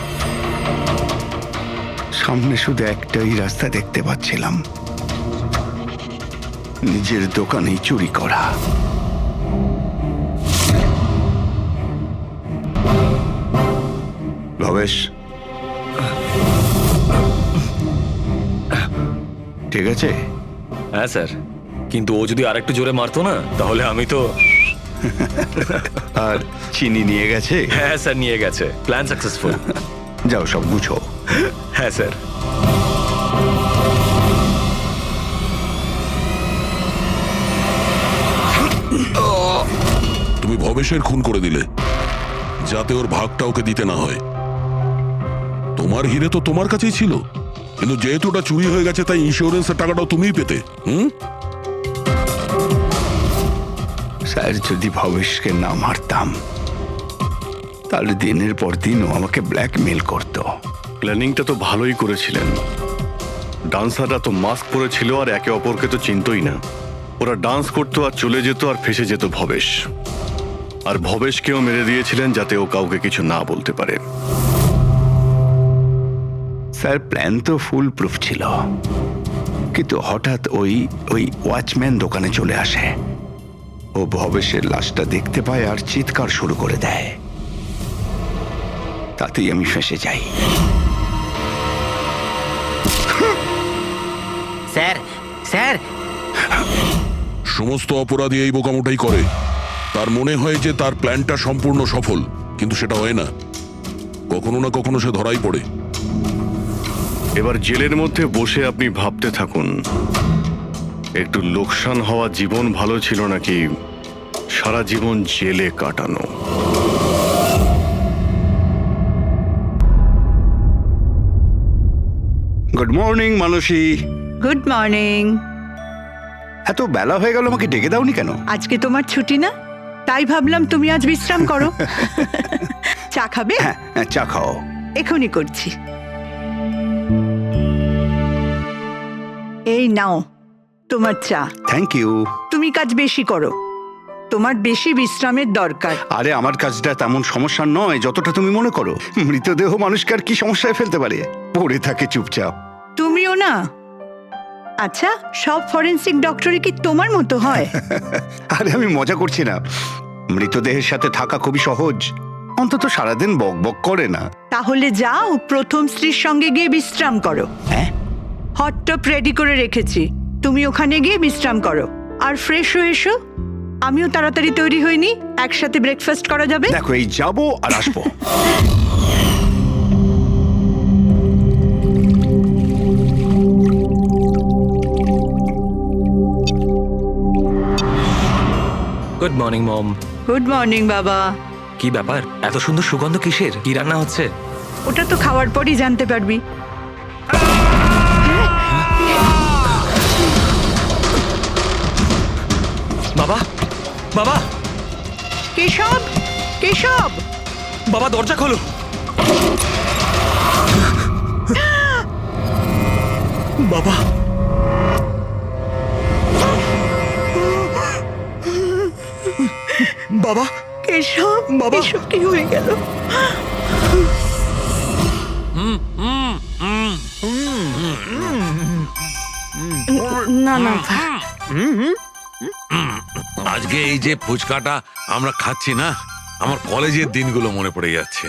Speaker 1: সামনে শুধু একটাই রাস্তা দেখতে পাচ্ছিলাম, নিজের দোকানেই চুরি করা। ভবেশ, ঠিক আছে?
Speaker 14: হ্যাঁ স্যার, কিন্তু ও যদি আরেকটু জোরে মারতো না তাহলে আমি তো।
Speaker 1: আর চিনি নিয়ে গেছে?
Speaker 14: হ্যাঁ স্যার, নিয়ে গেছে। Plan successful.
Speaker 1: যাও সব গুছো।
Speaker 14: হ্যাঁ স্যার।
Speaker 8: তুমি ভবেশের খুন করে দিলে যাতে ওর ভাগটা ওকে দিতে না হয়। তোমার হিরে তো তোমার কাছেই ছিল, কিন্তু যেহেতু ওটা চুরি হয়ে গেছে তাই ইন্স্যুরেন্সের টাকাটাও তুমিই পেতে।
Speaker 1: স্যার, যদি ভবেশকে না মারতাম তাহলে দিনের পর দিনও আমাকে ব্ল্যাকমেল করত।
Speaker 6: প্ল্যানিংটা তো ভালোই করেছিলেন। ডান্সাররা তো মাস্ক পরেছিল আর একে অপরকে তো চিনতই না। ওরা ডান্স করতো আর চলে যেত আর ফেসে যেত ভবেশ। আর ভবেশকেও মেরে দিয়েছিলেন যাতে ও কাউকে কিছু না বলতে পারে।
Speaker 1: স্যার, প্ল্যান তো ফুল প্রুফ ছিল, কিন্তু হঠাৎ ওই ওয়াচম্যান দোকানে চলে আসে। ও ভবেশের লাশটা দেখতে পায় আর চিৎকার শুরু করে দেয়। তাতেই আমি ফেঁসে যাই।
Speaker 5: স্যার, স্যার,
Speaker 8: সমস্ত অপরাধী এই বোকামোটাই করে। তার মনে হয় যে তার প্ল্যানটা সম্পূর্ণ সফল, কিন্তু সেটা হয় না। কখনো না কখনো সে ধরাই পড়ে।
Speaker 6: এবার জেলের মধ্যে বসে আপনি ভাবতে থাকুন, একটু লোকসান হওয়া জীবন ভালো ছিল নাকি সারা জীবন জেলে কাটানো।
Speaker 1: Good morning Manasi.
Speaker 2: Good morning.
Speaker 1: এত বেলা হয়ে গেল, আমাকে ডেকে দাওনি কেন?
Speaker 2: আজকে তোমার ছুটি না, তাই ভাবলাম তুমি আজ বিশ্রাম করো। চা খাবে?
Speaker 1: হ্যাঁ, চা খাও।
Speaker 2: এখনই করছি। এই নাও তোমার চা।
Speaker 1: Thank you.
Speaker 2: তুমি কাজ বেশি করো, তোমার বেশি বিশ্রামের দরকার।
Speaker 1: আরে আমার কাজটা তেমন সমস্যা নয় যতটা তুমি মনে করো। মৃতদেহ মানুষকে আর কি সমস্যায় ফেলতে পারে? পড়ে থাকে চুপচাপ।
Speaker 2: তুমিও না। আচ্ছা, সব ফরেনসিক ডক্টরই কি তোমার মতো হয়?
Speaker 1: আরে আমি মজা করছি না। মৃতদেহের সাথে থাকা খুবই সহজ, অন্তত সারাদিন বক বক করে না।
Speaker 2: তাহলে যাও প্রথম স্ত্রীর সঙ্গে গিয়ে বিশ্রাম করো।
Speaker 1: হ্যাঁ,
Speaker 2: হট টপ রেডি করে রেখেছি, তুমি ওখানে গিয়ে বিশ্রাম করো আর ফ্রেশ হয়ে এসো। আমিও তাড়াতাড়ি তৈরি হইনি, একসাথে ব্রেকফাস্ট করা যাবে।
Speaker 1: দেখো, এই যাবো আর আসবো।
Speaker 14: Good morning mom.
Speaker 2: Good morning বাবা।
Speaker 14: কি ব্যাপার, এত সুন্দর সুগন্ধ কিসের? কি রান্না হচ্ছে?
Speaker 2: ওটা তো খাওয়ার পরই জানতে পারবি।
Speaker 14: বাবা, বাবা,
Speaker 2: কেশব, কেশব,
Speaker 14: বাবা দরজা খোলো। বাবা, বাবা,
Speaker 2: কেশব, বাবা, এসব কি হয়ে গেল?
Speaker 10: না না,
Speaker 17: আজকে এই যে ফুচকাটা আমরা খাচ্ছি না, আমার কলেজের দিনগুলো মনে পড়ে যাচ্ছে।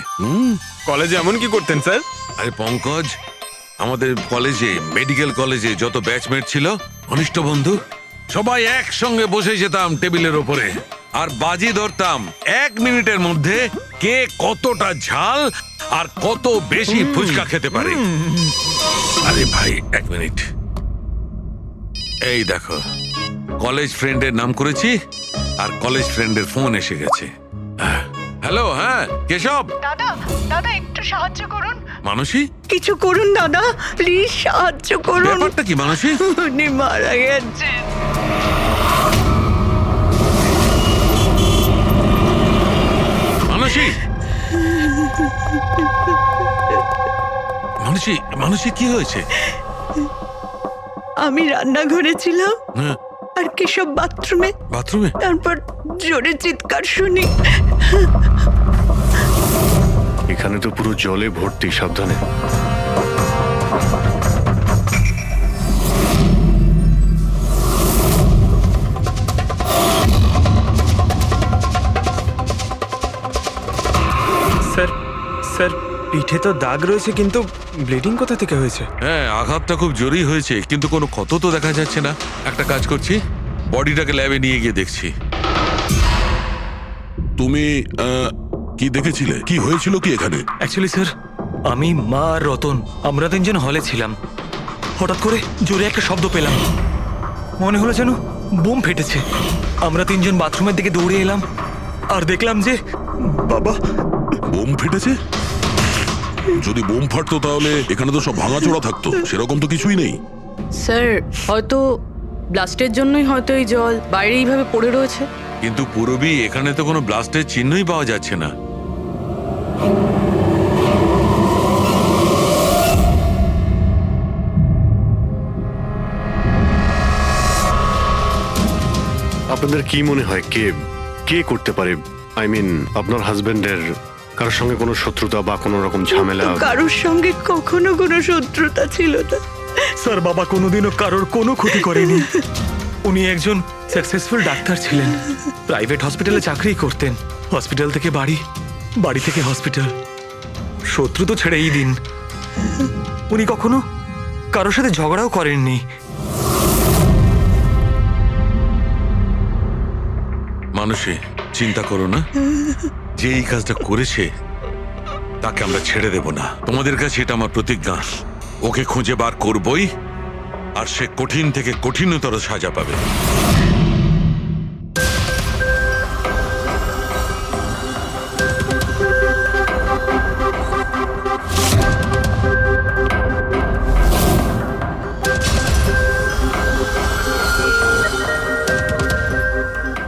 Speaker 16: কলেজে এমন কি করতেন স্যার?
Speaker 17: আরে পঙ্কজ, আমাদের কলেজে, মেডিকেল কলেজে যত ব্যাচমেট ছিল, ঘনিষ্ঠ বন্ধু, সবাই একসঙ্গে বসে যেতাম টেবিলের ওপরে আর বাজি ধরতাম 1 মিনিটের মধ্যে কে কতটা ঝাল আর কত বেশি ফুচকা খেতে পারে। আরে ভাই 1 মিনিট, এই দেখো কলেজ ফ্রেন্ডের নাম করেছি আর কলেজ ফ্রেন্ডের ফোন এসে গেছে। হ্যালো, হ্যাঁ কেশব।
Speaker 2: দাদা, দাদা একটু সাহায্য করুন।
Speaker 17: মানসী,
Speaker 2: কিছু করুন দাদা, প্লিজ সাহায্য করুন।
Speaker 17: ব্যাপারটা কি মানসী?
Speaker 2: উনি মারা গেছেন।
Speaker 17: মানসী, মানসী, মানসী কি হয়েছে?
Speaker 2: আমি রান্নাঘরে ছিলাম
Speaker 17: হ্যাঁ,
Speaker 2: আর কেশব বাথরুমে।
Speaker 17: বাথরুমে?
Speaker 2: তারপর জোরে চিৎকার শুনি।
Speaker 6: এখানে তো পুরো জলে ভর্তি, সাবধানে।
Speaker 16: স্যার স্যার পিঠে তো দাগ রয়েছে, কিন্তু ব্লিডিং কোথা থেকে হয়েছে?
Speaker 17: হ্যাঁ, আঘাতটা খুব জোরেই হয়েছে, কিন্তু কোনো ক্ষত তো দেখা যাচ্ছে না। একটা কাজ করছি, বডিটাকে ল্যাবে নিয়ে গিয়ে দেখছি।
Speaker 8: তুমি কি দেখেছিলে? কি হয়েছিল কি এখানে?
Speaker 11: অ্যাকচুয়ালি স্যার, আমি, মা আর রতন আমরা তিনজন হলে ছিলাম। হঠাৎ করে জোরে একটা শব্দ পেলাম, মনে হলো যেন বোম ফেটেছে। আমরা তিনজন বাথরুমের দিকে দৌড়ে এলাম আর দেখলাম যে বাবা,
Speaker 8: বোম ফেটেছে? যদি বোম ফাটতো তাহলে এখানে তো সব ভাঙাচোরা থাকতো, সেরকম তো কিছুই নেই।
Speaker 10: স্যার হয়তো ব্লাস্টের জন্যই হয়তো এই জল বাইরে এইভাবে পড়ে রয়েছে।
Speaker 17: কিন্তু পুরবি, এখানে তো কোনো ব্লাস্টের চিহ্নই পাওয়া যাচ্ছে না।
Speaker 6: আপনাদের কি মনে হয় কে কে করতে পারে? আই মিন, আপনার হাজবেন্ডের কারোর সঙ্গে কোনো শত্রুতা বা কোনো রকম ঝামেলা?
Speaker 2: কারোর সঙ্গে কখনো কোনো শত্রুতা ছিল না
Speaker 11: স্যার। বাবা কোনোদিনও কারোর কোনো ক্ষতি করেনি। উনি একজন সাকসেসফুল ডাক্তার ছিলেন, প্রাইভেট হসপিটালে চাকরি করতেন। হসপিটাল থেকে বাড়ি, বাড়ি থেকে হসপিটাল। শত্রু তো ছেড়েই দিন, উনি কখনো কারোর সাথে ঝগড়াও করেননি।
Speaker 17: মানুষে চিন্তা করো না, যে এই কাজটা করেছে তাকে আমরা ছেড়ে দেব না। তোমাদের কাছে এটা আমার প্রতিজ্ঞা। ওকে খুঁজে বার করবই, আর সে কঠিন থেকে কঠিনতর সাজা পাবে।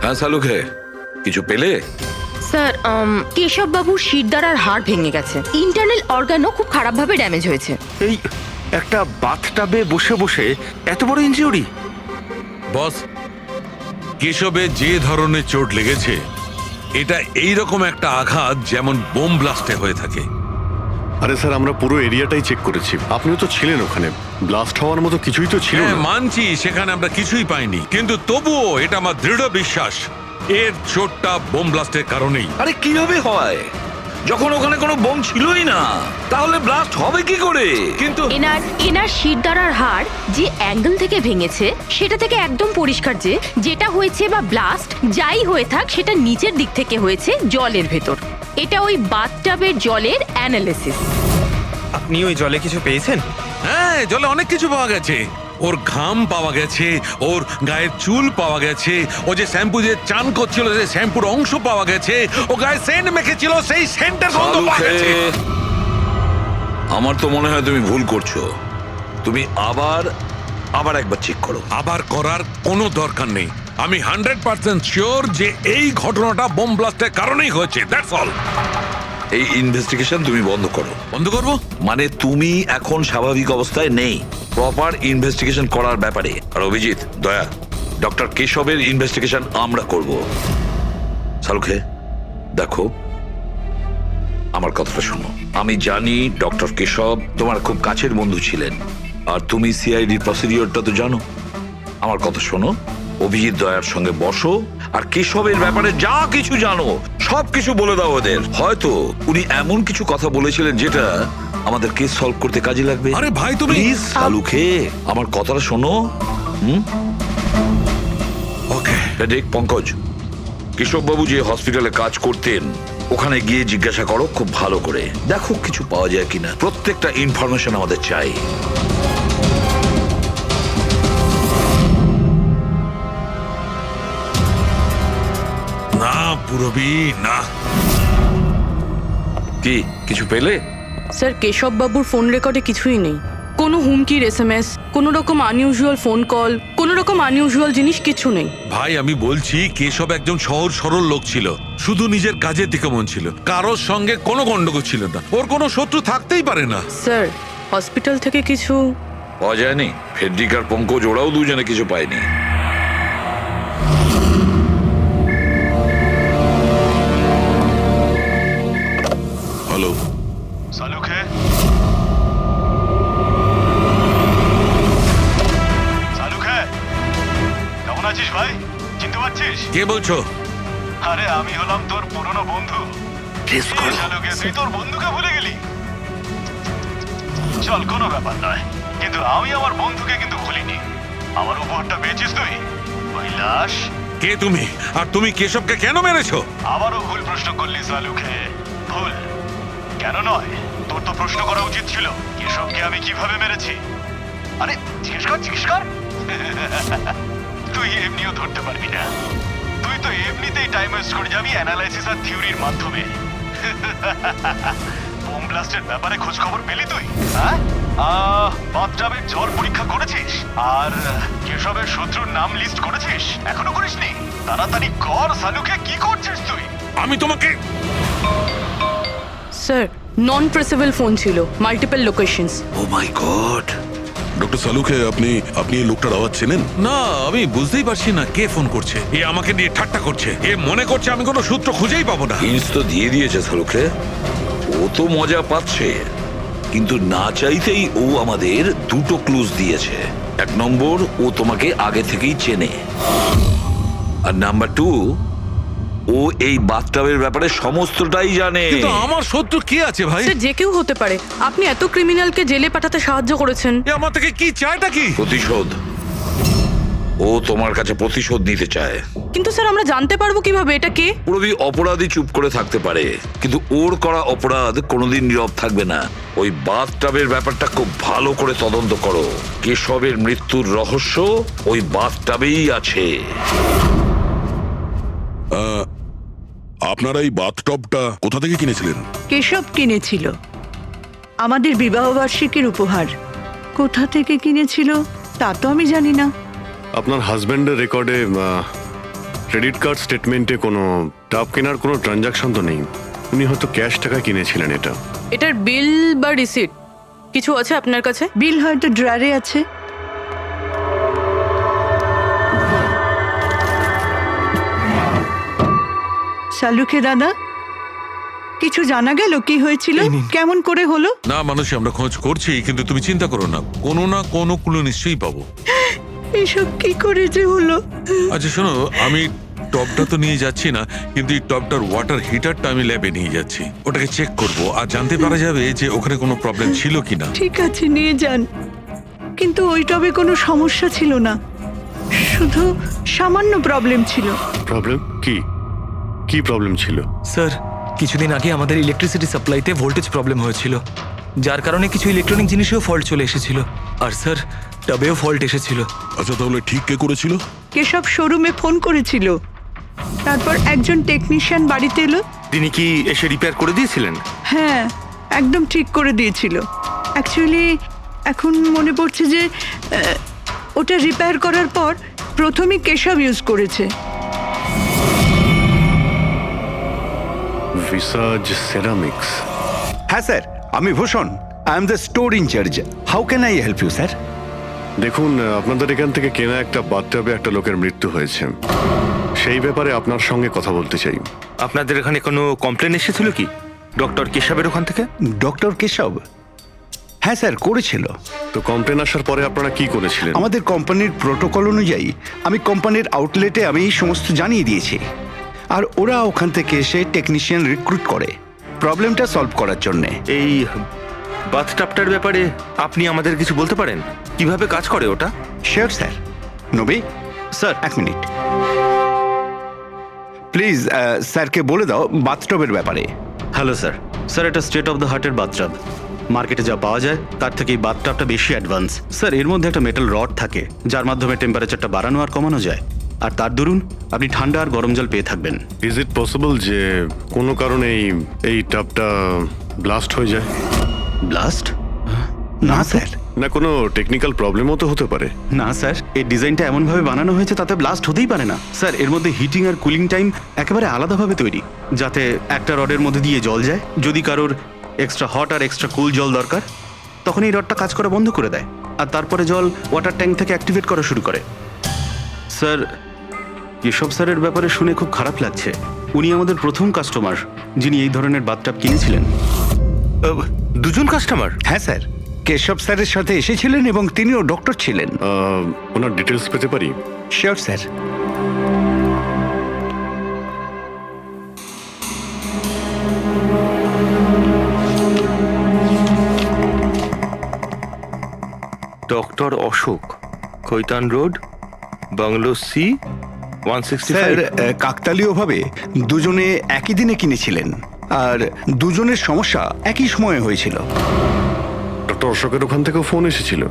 Speaker 3: হ্যাঁ শালুকে, কিছু পেলে?
Speaker 9: স্যার কেশব বাবুর শিরদাঁড়ার হাড় ভেঙে গেছে, ইন্টারনাল অর্গানও খুব খারাপভাবে ড্যামেজ হয়েছে।
Speaker 11: এই একটা বাথটাবে বসে বসে এত বড় ইনজিউরি?
Speaker 17: বস, কেশবে যে ধরনের চোট লেগেছে, এটা এইরকম একটা আঘাত যেমন বোম ব্লাস্টে হয়ে থাকে।
Speaker 6: আরে স্যার, আমরা পুরো এরিয়াটাই চেক করেছি, আপনিও তো ছিলেন ওখানে। ব্লাস্ট হওয়ার মতো কিছুই তো ছিল
Speaker 17: হ্যাঁ
Speaker 6: না।
Speaker 17: মানছি, সেখানে আমরা কিছুই পাইনি, কিন্তু তবুও এটা আমার দৃঢ় বিশ্বাস এর চোটটা বোম ব্লাস্টের কারণেই।
Speaker 3: আরে কিভাবে হয়, যখন ওখানে কোনো বোম ছিলই না? তাহলে ব্লাস্ট হবে কি করে?
Speaker 11: কিন্তু
Speaker 9: এনার শিরদাঁড়ার হাড় যে অ্যাঙ্গেল থেকে ভেঙেছে সেটা থেকে একদম পরিষ্কার যে যেটা হয়েছে বা ব্লাস্ট যাই হয়ে থাক, সেটা নিচের দিক থেকে হয়েছে, জলের ভেতর। এটা ওই বাথটাবের জলের অ্যানালিসিস।
Speaker 16: আপনি ওই জলে কিছু পেয়েছেন?
Speaker 17: হ্যাঁ, জলে অনেক কিছু পাওয়া গেছে। ওর ঘাম পাওয়া গেছে, ওর গায়ের চুল পাওয়া গেছে, ও যে শ্যাম্পু দিয়ে চান করছিল সেই শ্যাম্পুর অংশ পাওয়া গেছে, ও গায়ে সেন্ট মেখেছিল সেই সেন্টের গন্ধ পাওয়া গেছে।
Speaker 3: আমার তো মনে হয় তুমি ভুল করছো। তুমি আবার একবার চেক করো।
Speaker 17: আবার করার কোনো দরকার নেই। আমি 100% শিওর যে এই ঘটনাটা বোম ব্লাস্টের কারণেই হয়েছে। That's all.
Speaker 3: এই ইনভেস্টিগেশন তুমি বন্ধ করো।
Speaker 17: বন্ধ করবো
Speaker 3: মানে তুমি এখন স্বাভাবিক অবস্থায় নেই, প্রপার ইনভেস্টিগেশন করার ব্যাপারে। আর অভিজিৎ, দয়া, ডক্টর কেশবের ইনভেস্টিগেশন আমরা করব। শালুকে দেখো, আমার কথাটা শোনো। আমি জানি ডক্টর কেশব তোমার খুব কাছের বন্ধু ছিলেন, আর তুমি সিআইডি প্রসিডিওরটা তো জানো। আমার কথা শোনো, অভিজিৎ দয়ার সঙ্গে বসো, আর কেশবের ব্যাপারে যা কিছু জানো সব কিছু বলে দাও ওদের। হয়তো উনি এমন কিছু কথা বলেছিলেন যেটা আমাদের কেস সলভ করতে কাজে লাগবে।
Speaker 17: আরে ভাই, তুমি
Speaker 3: প্লিজ শালুকে আমার কথাটা শোনো।
Speaker 17: ওকে।
Speaker 3: দেখ পঙ্কজ, কেশববাবু যে হসপিটালে কাজ করতেন ওখানে গিয়ে জিজ্ঞাসা করো খুব ভালো করে, দেখো কিছু পাওয়া যায় কিনা। প্রত্যেকটা ইনফরমেশন আমাদের চাই।
Speaker 17: না পুরবি, না।
Speaker 3: কি কিছু পেলে?
Speaker 10: স্যার কেশব বাবুর ফোন রেকর্ডে কিছুই নেই। কোনো হুমকির SMS, কোনো রকম আনইউজুয়াল ফোন কল, কোনো রকম আনইউজুয়াল জিনিস কিছু নেই।
Speaker 17: ভাই আমি বলছি, কেশব একজন সহজ সরল লোক ছিল, শুধু নিজের কাজের দিকে মন ছিল, কারোর সঙ্গে কোনো গন্ডগোল ছিল না, ওর কোনো শত্রু থাকতেই পারে না।
Speaker 10: স্যার হসপিটাল থেকে কিছু
Speaker 3: পাওয়া যায়নি। ফেডরিক আর পঙ্কজ ওরাও দুজনে কিছু পায়নি।
Speaker 8: হ্যালো,
Speaker 12: সালুক হে সালুক হে কেমন আছিস ভাই? চিনতে পারছিস?
Speaker 17: কে বলছো?
Speaker 12: আরে আমি হলাম তোর পুরনো বন্ধু। সালুকে তুই তোর বন্ধুকে ভুলে গেলি? চল, কোনো ব্যাপার নয়, কিন্তু আমি আমার বন্ধুকে কিন্তু ভুলিনি। আমার উপহারটা পেয়েছিস তুই? ওই লাশ।
Speaker 17: কে তুমি? আর তুমি কেশবকে কেন মেরেছো?
Speaker 12: আবারও ভুল প্রশ্ন করলি সালুকে। ভুল কেন নয়, তোর তো প্রশ্ন করা উচিত ছিল কেশবকে আমি কিভাবে মেরেছি। আরে জিজ্ঞেস কর তুই এমনিও ধরতে পারবি না। তুই তো এমনিতেই টাইম ওয়েস্ট করে যাবি অ্যানালাইসিস আর থিওরির মাধ্যমে। বোম ব্লাস্টের ব্যাপারে খোঁজ খবর পেলি তুই? হ্যাঁ, বাথটাবের জ্বর পরীক্ষা করেছিস? আর কেশবের শত্রুর নাম লিস্ট করেছিস? এখনো করিসনি? তাড়াতাড়ি কর সালুকে, কি করছিস তুই?
Speaker 17: আমি তোমাকে
Speaker 10: স্যার নন ট্রেসেবল ফোন ছিল, মাল্টিপল লোকেশনস।
Speaker 3: ও মাই গড।
Speaker 8: ডক্টর সালুকে, আপনি এই লোকটার আওয়াজ চেনেন?
Speaker 17: না, আমি বুঝতেই পারছি না কে ফোন করছে। এ আমাকে নিয়ে ঠাট্টা করছে। এ মনে করছে আমি কোনো সূত্র খুঁজেই পাবো না।
Speaker 3: হিন্টস তো দিয়ে দিয়েছে সালুকে। ও তো মজা পাচ্ছে, কিন্তু না চাইতেই ও আমাদের দুটো ক্লুজ দিয়েছে। 1 নম্বর, ও তোমাকে আগে থেকেই চেনে। আর নাম্বার 2, ও এই বাথটাবের ব্যাপারে সমস্তটাই জানে।
Speaker 17: কিন্তু আমার শত্রু কে আছে ভাই?
Speaker 10: স্যার যে কেউ হতে পারে। আপনি এত ক্রিমিনালকে জেলে পাঠাতে সাহায্য করেছেন।
Speaker 17: এ আমার থেকে কি চায়টা কি?
Speaker 3: প্রতিশোধ। ও তোমার কাছে প্রতিশোধ নিতে চায়।
Speaker 10: কিন্তু স্যার আমরা জানতে পারবো কিভাবে এটা কে?
Speaker 3: পুরোপুরি অপরাধী চুপ করে থাকতে পারে, কিন্তু ওর করা অপরাধ কোনোদিন নীরব থাকবে না। ওই বাথটাবের ব্যাপারটা খুব ভালো করে তদন্ত করো। কেশবের মৃত্যুর রহস্য ওই বাথটাবেই আছে।
Speaker 8: আপনারা এই বাথটবটা কোথা থেকে কিনেছিলেন?
Speaker 2: কেশব কিনেছিল, আমাদের বিবাহবার্ষিকীর উপহার। কোথা থেকে কিনেছিল তা তো আমি জানি না।
Speaker 6: আপনার হাজব্যান্ডের রেকর্ডে ক্রেডিট কার্ড স্টেটমেন্টে কোনো টাব কেনার কোনো ট্রানজাকশন তো নেই। উনি হয়তো ক্যাশ টাকা কিনেছিলেন এটা।
Speaker 10: এটার বিল বা রিসিট কিছু আছে আপনার কাছে?
Speaker 2: বিল হয়তো ড্রয়ারে আছে। সালুকে দাদা, কিছু জানা গেল কি হয়েছিল, কেমন করে হলো?
Speaker 17: না মানুষ, আমরা খোঁজ করছি, কিন্তু তুমি চিন্তা করো না, কোনো না কোনো ক্লু নিশ্চয়ই পাবো।
Speaker 2: এসব কি করে যে হলো?
Speaker 17: আচ্ছা শোনো, আমি টপটা তো নিয়ে যাচ্ছি না, কিন্তু এই টপটার ওয়াটার হিটারটা আমি ল্যাবে নিয়ে যাচ্ছি। ওটাকে চেক করব আর জানতে পারা যাবে যে ওখানে কোনো প্রবলেম ছিল কিনা।
Speaker 2: ঠিক আছে, নিয়ে যান। কিন্তু ওই টবে কোনো সমস্যা ছিল না, শুধু সামান্য প্রবলেম ছিল।
Speaker 6: প্রবলেম কি? কি প্রবলেম ছিল?
Speaker 14: স্যার, কিছুদিন আগে আমাদের ইলেকট্রিসিটি সাপ্লাইতে ভোল্টেজ প্রবলেম হয়েছিল, যার কারণে কিছু ইলেকট্রনিক জিনিসেও ফল্ট চলে এসেছিল। আর স্যার, টবেও ফল্ট এসেছিল।
Speaker 8: আচ্ছা, তাহলে ঠিক কে করেছিল?
Speaker 2: কেশব শোরুমে ফোন করেছিল, তারপর একজন টেকনিশিয়ান বাড়িতে এলো।
Speaker 11: তিনি কি এসে রিপেয়ার করে দিয়েছিলেন?
Speaker 2: হ্যাঁ, একদম ঠিক করে দিয়েছিল। অ্যাকচুয়ালি এখন মনে পড়ছে যে ওটা রিপেয়ার করার পর প্রথমে কেশব ইউজ করেছে।
Speaker 6: ভিসাজ সেরামিক্স।
Speaker 1: হ্যাঁ স্যার, আমি Bhushan. I am the store in charge. How can I help you sir?
Speaker 6: দেখুন, আপনাদের এখান থেকে কেনা একটা বাথটাবে একটা লোকের মৃত্যু হয়েছে। সেই ব্যাপারে আপনার সঙ্গে কথা বলতে চাই।
Speaker 11: আপনাদের এখানে কোনো কমপ্লেন এসেছিল কি ডক্টর কেশবের ওখান থেকে?
Speaker 1: ডক্টর কেশব? হ্যাঁ স্যার, করেছিল।
Speaker 6: তো কমপ্লেন আসার পরে আপনারা কি করেছিলেন?
Speaker 1: আমাদের কোম্পানির প্রোটোকল অনুযায়ী আমি কোম্পানির আউটলেটে আমি এই সমস্ত জানিয়ে দিয়েছি, আর ওরা ওখান থেকে এসে টেকনিশিয়ান রিক্রুট করে প্রবলেমটা সলভ করার জন্যে।
Speaker 11: এই বাথটাবটার ব্যাপারে আপনি আমাদের কিছু বলতে পারেন? কিভাবে কাজ করে ওটা?
Speaker 1: Sure sir. নবী
Speaker 11: স্যার,
Speaker 1: 1 মিনিট প্লিজ। স্যারকে বলে দাও বাথটবের ব্যাপারে।
Speaker 12: Hello sir. স্যার, এটা স্টেট অফ দ্য হার্টের বাথটাব। মার্কেটে যা পাওয়া যায় তার থেকে এই বাথটাবটা বেশি অ্যাডভান্স। স্যার, এর মধ্যে একটা মেটাল রড থাকে যার মাধ্যমে টেম্পারেচারটা বাড়ানো আর কমানো যায়, আর তার দরুন আপনি ঠান্ডা আর গরম জল পেয়ে থাকবেন।
Speaker 6: ইজ ইট পসিবল যে কোনো কারণে এই টাবটা ব্লাস্ট হয়ে যায়?
Speaker 12: ব্লাস্ট?
Speaker 1: না স্যার।
Speaker 6: না, কোনো টেকনিক্যাল প্রবলেমও তো হতে পারে।
Speaker 12: না স্যার, এই ডিজাইনটা এমনভাবে বানানো হয়েছে তাতে ব্লাস্ট হতেই পারে না। স্যার, এর মধ্যে হিটিং আর কুলিং টাইম একেবারে আলাদাভাবে তৈরি, যাতে একটা রডের মধ্যে দিয়ে জল যায়। যদি কারোর এক্সট্রা হট আর এক্সট্রা কুল জল দরকার, তখন এই রডটা কাজ করা বন্ধ করে দেয়। আর তারপরে জল ওয়াটার ট্যাঙ্ক থেকে অ্যাক্টিভেট করা শুরু করে। স্যার, কেশব স্যারের ব্যাপারে শুনে খুব খারাপ লাগছে। উনি আমাদের প্রথম কাস্টমার যিনি এই ধরনের বাথটাব কিনেছিলেন।
Speaker 5: দুজন কাস্টমার?
Speaker 1: হ্যাঁ স্যার, কেশব স্যারের সাথে এসেছিলেন এবং তিনিও ডক্টর ছিলেন।
Speaker 6: ওনার ডিটেলস পেতে পারি?
Speaker 1: Sure sir.
Speaker 5: Doctor Ashok, Kaitan road, bungalow C, 165।
Speaker 1: Sir, কাকতালীয়ভাবে দুজনে একই দিনে কিনেছিলেন আর দুজনের সমস্যা একই সময়ে হয়েছিল।
Speaker 6: ডক্টর অশোকের ওখান থেকেও ফোন এসেছিল?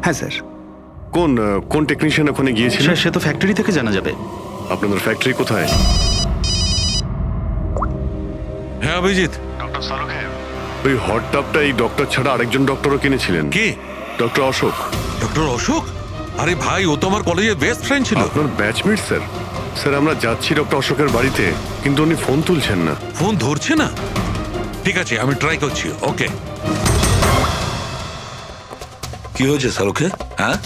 Speaker 1: হ্যাঁ স্যার।
Speaker 6: কোন টেকনিশিয়ান ওখানে গিয়েছিল?
Speaker 12: সে তো ফ্যাক্টরি থেকে জানা যাবে।
Speaker 6: আপনাদের ফ্যাক্টরি কোথায়?
Speaker 17: হ্যাঁ অভিজিৎ।
Speaker 6: ওই হট টাবটা এই ডক্টর ছাড়া আরেকজন ডক্টরও কিনেছিলেন।
Speaker 17: কে?
Speaker 6: ডক্টর অশোক।
Speaker 17: ডক্টর অশোক? আরে ভাই, ও তো আমার কলেজের বেস্ট ফ্রেন্ড ছিল।
Speaker 6: আপনার ব্যাচমেট স্যার। স্যার, আমরা যাচ্ছি ডক্টর অশোকের বাড়িতে, কিন্তু উনি ফোন তুলছেন না।
Speaker 17: ফোন ধরছে না? ঠিক আছে, আমি ট্রাই করছি। ওকে।
Speaker 3: কি হয়েছে শাহরুখে? হ্যাঁ,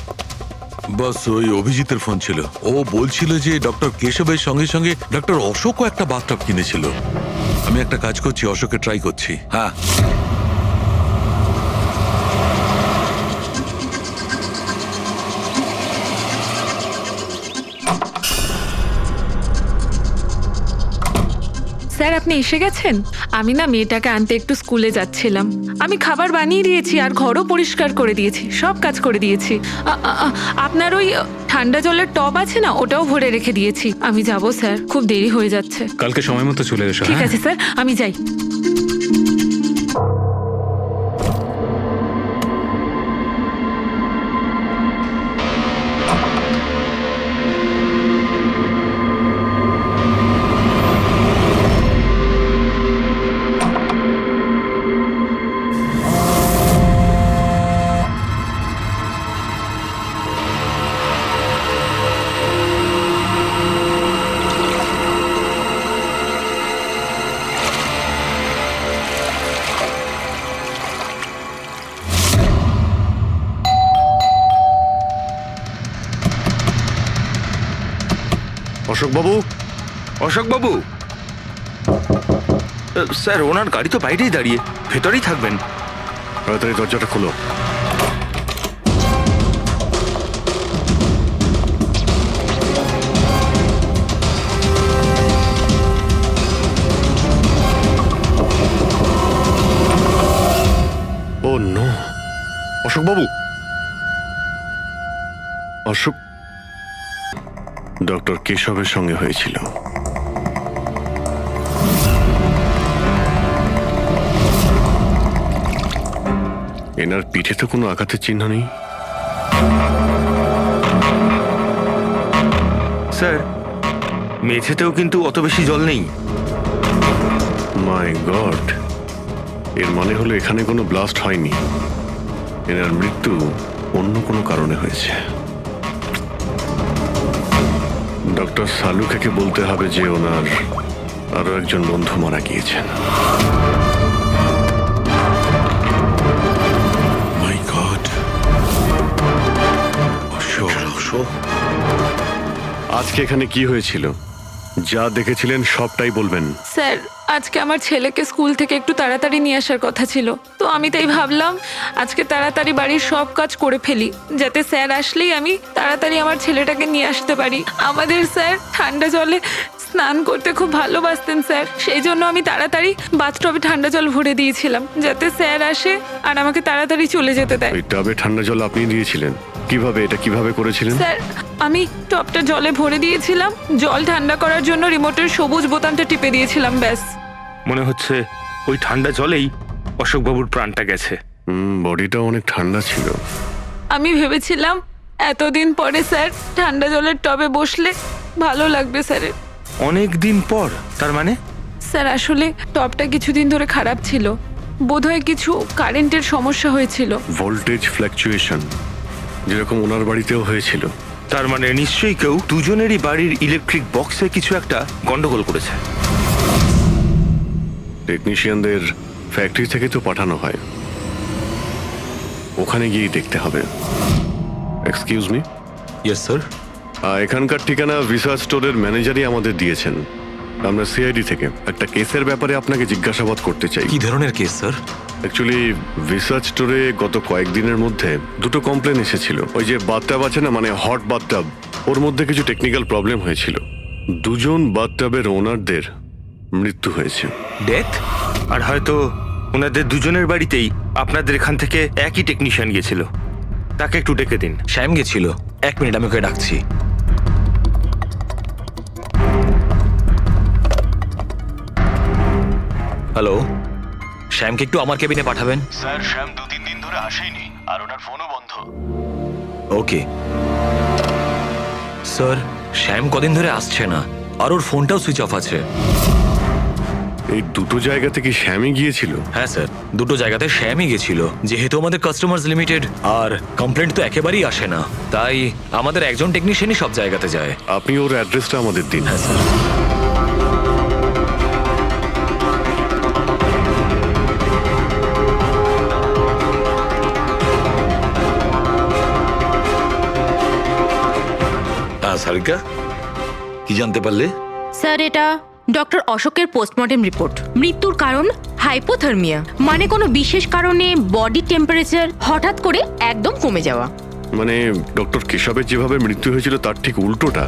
Speaker 17: বস ওই অভিজিতের ফোন ছিল। ও বলছিল যে ডক্টর কেশবের সঙ্গে সঙ্গে ডক্টর অশোকও একটা বাথটাব কিনেছিল। আমি একটা কাজ করছি, অশোকে ট্রাই করছি।
Speaker 3: হ্যাঁ।
Speaker 4: স্যার, আপনি এসে গেছেন? আমি না মেয়েটাকে আনতে একটু স্কুলে যাচ্ছিলাম। আমি খাবার বানিয়ে দিয়েছি আর ঘরও পরিষ্কার করে দিয়েছি, সব কাজ করে দিয়েছি। আপনার ওই ঠান্ডা জলের টব আছে না, ওটাও ভরে রেখে দিয়েছি। আমি যাব স্যার, খুব দেরি হয়ে যাচ্ছে।
Speaker 13: কালকে সময় মতো চলে এসো।
Speaker 4: ঠিক আছে স্যার, আমি যাই।
Speaker 6: অশোকবাবু।
Speaker 5: অশোকবাবু, স্যার ওনার গাড়ি তো বাইরেই দাঁড়িয়ে, ভেতরেই থাকবেন।
Speaker 6: তাড়াতাড়ি দরজাটা খোলো। ও নো, অশোকবাবু। অশোক ডক্টর কেশবের সঙ্গে হয়েছিল। এনার পিঠে তো কোনো আঘাতের চিহ্ন নেই।
Speaker 5: স্যার, মেঝেতেও কিন্তু অত বেশি জল নেই।
Speaker 6: মাই গড, এর মানে হলো এখানে কোনো ব্লাস্ট হয়নি। এনার মৃত্যু অন্য কোনো কারণে হয়েছে। ডক্টর সালুখাকে বলতে হবে যে ওনার আরো একজন বন্ধু মারা গিয়েছেন।
Speaker 17: মাই গড।
Speaker 6: আজকে এখানে কি হয়েছিল? যা দেখেছিলেন সবটাই বলবেন।
Speaker 4: স্যার, আজকে আমার ছেলেকে স্কুল থেকে একটু তাড়াতাড়ি নিয়ে আসার কথা ছিল, তো আমি তাই ভাবলাম আজকে তাড়াতাড়ি বাড়ির সব কাজ করে ফেলি, যাতে স্যার আসলেই আমি তাড়াতাড়ি আমার ছেলেটাকে নিয়ে আসতে পারি। আমাদের স্যার ঠান্ডা জলে স্নান করতে খুব ভালোবাসতেন স্যার, সেই জন্য আমি তাড়াতাড়ি বাথটবে ঠান্ডা জল ভরে দিয়েছিলাম, যাতে স্যার আসে আর আমাকে তাড়াতাড়ি চলে যেতে দেয়।
Speaker 6: ওই টবে ঠান্ডা জল আপনি দিয়েছিলেন? কিভাবে, এটা কিভাবে করেছিলেন?
Speaker 4: স্যার, আমি টবটা জলে ভরে দিয়েছিলাম, জল ঠান্ডা করার জন্য রিমোটের সবুজ বোতামটা টিপে দিয়েছিলাম, ব্যাস।
Speaker 5: মনে হচ্ছে ওই ঠান্ডা জলেই অশোকবাবুর প্রাণটা গেছে।
Speaker 6: বডিটা অনেক ঠান্ডা ছিল।
Speaker 4: আমি ভেবেছিলাম এতদিন পরে স্যার ঠান্ডা জলের টবে বসলে ভালো লাগবে স্যারের।
Speaker 5: অনেক দিন পর? তার মানে?
Speaker 4: স্যার, আসলে টবটা কিছুদিন ধরে খারাপ ছিল, বোধহয় কিছু কারেন্টের সমস্যা হয়েছিল।
Speaker 6: ভোল্টেজ ফ্ল্যাকচুয়েশন, যেরকম ওনার বাড়িতেও হয়েছিল।
Speaker 5: তার মানে নিশ্চয়ই কেউ দুজনেরই বাড়ির ইলেকট্রিক বক্সে কিছু একটা গন্ডগোল করেছে।
Speaker 6: টেকনিশিয়ানদের ফ্যাক্টরি থেকে তো পাঠানো হয়, ওখানে গিয়েই দেখতে হবে। Excuse me.
Speaker 14: Yes sir.
Speaker 6: এখানকার ঠিকানা ভিসা স্টোরের ম্যানেজারই আমাদের দিয়েছেন। আমরা সিআইডি থেকে একটা কেসের ব্যাপারে আপনাকে জিজ্ঞাসাবাদ করতে চাই।
Speaker 14: কি ধরনের কেস স্যার?
Speaker 6: অ্যাকচুয়ালি ভিসা স্টোরে গত কয়েকদিনের মধ্যে দুটো কমপ্লেন এসেছিল। ওই যে বাথটাব আছে না, মানে হট বাথটাব, ওর মধ্যে কিছু টেকনিক্যাল প্রবলেম হয়েছিল। দুজন বাথটাবের ওনারদের মৃত্যু হয়েছে।
Speaker 11: ডেথ? আর হয়তো ওনাদের দুজনের বাড়িতেই আপনাদের এখান থেকে একই টেকনিশিয়ান গিয়েছিল। তাকে একটু ডেকে দিন।
Speaker 14: শ্যাম গেছিল। 1 মিনিট, আমি ওকে ডাকছি। হ্যালো, শ্যামকে একটু আমার কেবিনে পাঠাবেন।
Speaker 7: স্যার, শ্যাম 2-3 দিন ধরে আসেনি আর ওনার ফোনও বন্ধ।
Speaker 14: ওকে স্যার, শ্যাম কদিন ধরে আসছে না আর ওর ফোনটাও সুইচ অফ আছে।
Speaker 6: এই দুটো জায়গাতে কি শ্যামই গিয়েছিল?
Speaker 14: হ্যাঁ স্যার, দুটো জায়গাতে শ্যামই গেছিল। যেহেতু আমাদের কাস্টমার্স লিমিটেড আর কমপ্লেন্ট তো একেবারেই আসে না, তাই আমাদের একজন টেকনিশিয়ানই সব জায়গাতে যায়।
Speaker 6: আপনি ওর অ্যাড্রেসটা আমাদের দিন।
Speaker 14: হ্যাঁ স্যার।
Speaker 3: সারিকা, কি জানতে পারলে?
Speaker 9: স্যার, এটা ডক্টর অশোকের পোস্টমর্টেম রিপোর্ট। মৃত্যুর কারণ হাইপোথার্মিয়া, মানে কোনো বিশেষ কারণে বডি টেম্পারেচার হঠাৎ করে একদম কমে যাওয়া।
Speaker 6: মানে ডক্টর কেশবের যেভাবে মৃত্যু হয়েছিল তার ঠিক উল্টোটা।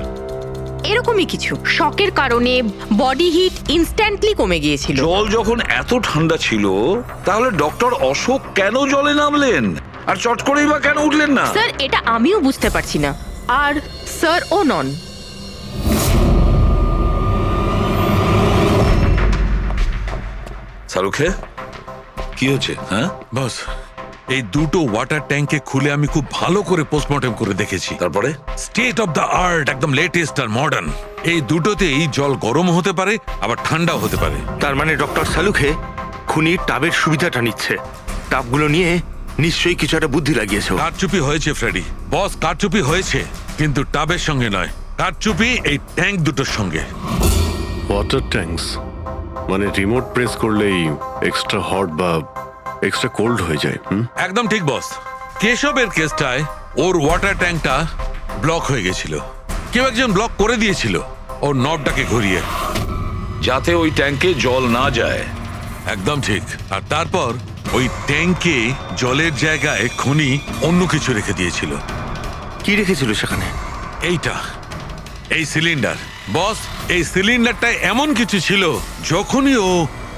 Speaker 9: এরকমই কিছু। শকের কারণে বডি হিট ইনস্ট্যান্টলি কমে গিয়েছিল।
Speaker 3: জল যখন এত ঠান্ডা ছিল, তাহলে ডক্টর অশোক কেন জলে নামলেন আর চট করেই বা কেন উঠলেন না?
Speaker 9: স্যার, এটা আমিও বুঝতে পারছি না। আর স্যার ও নন।
Speaker 3: শাহরুখে, কি হচ্ছে? হ্যাঁ
Speaker 17: বস, এই দুটো ওয়াটার ট্যাঙ্কে খুলে আমি খুব ভালো করে পোস্টমর্টেম করে দেখেছি।
Speaker 3: তারপরে
Speaker 17: স্টেট অফ দ্য আর্ট, একদম লেটেস্ট আর মডার্ন। এই দুটোতেই জল গরম হতে পারে, আবার ঠান্ডাও হতে পারে।
Speaker 11: তার মানে ডক্টর সালুখে খুনির টাবের সুবিধাটা নিচ্ছে। টাবগুলো নিয়ে নিশ্চয়ই কিছু একটা বুদ্ধি লাগিয়েছে।
Speaker 17: কারচুপি হয়েছে ফ্রেডি বস, কারচুপি হয়েছে, কিন্তু টাবের সঙ্গে নয়। কারচুপি এই ট্যাঙ্ক দুটোর সঙ্গে।
Speaker 6: ওয়াটার ট্যাঙ্কস মানে রিমোট প্রেস করলেই এক্সট্রা হট বা এক্সট্রা কোল্ড হয়ে যায়।
Speaker 17: একদম ঠিক বস। কেশবের কেসটায় ওর ওয়াটার ট্যাঙ্কটা ব্লক হয়ে গেছিল। কেউ একজন ব্লক করে দিয়েছিল ওর নবটাকে ঘুরিয়ে,
Speaker 3: যাতে ওই ট্যাঙ্কে জল না যায়।
Speaker 17: একদম ঠিক। আর তারপর ওই ট্যাঙ্কে জলের জায়গায় খুনি অন্য কিছু রেখে দিয়েছিল।
Speaker 11: কি রেখেছিল সেখানে?
Speaker 17: এইটা, এই সিলিন্ডার। বস, এই সিলিন্ডারটা এমন কিছু ছিল, যখনই ও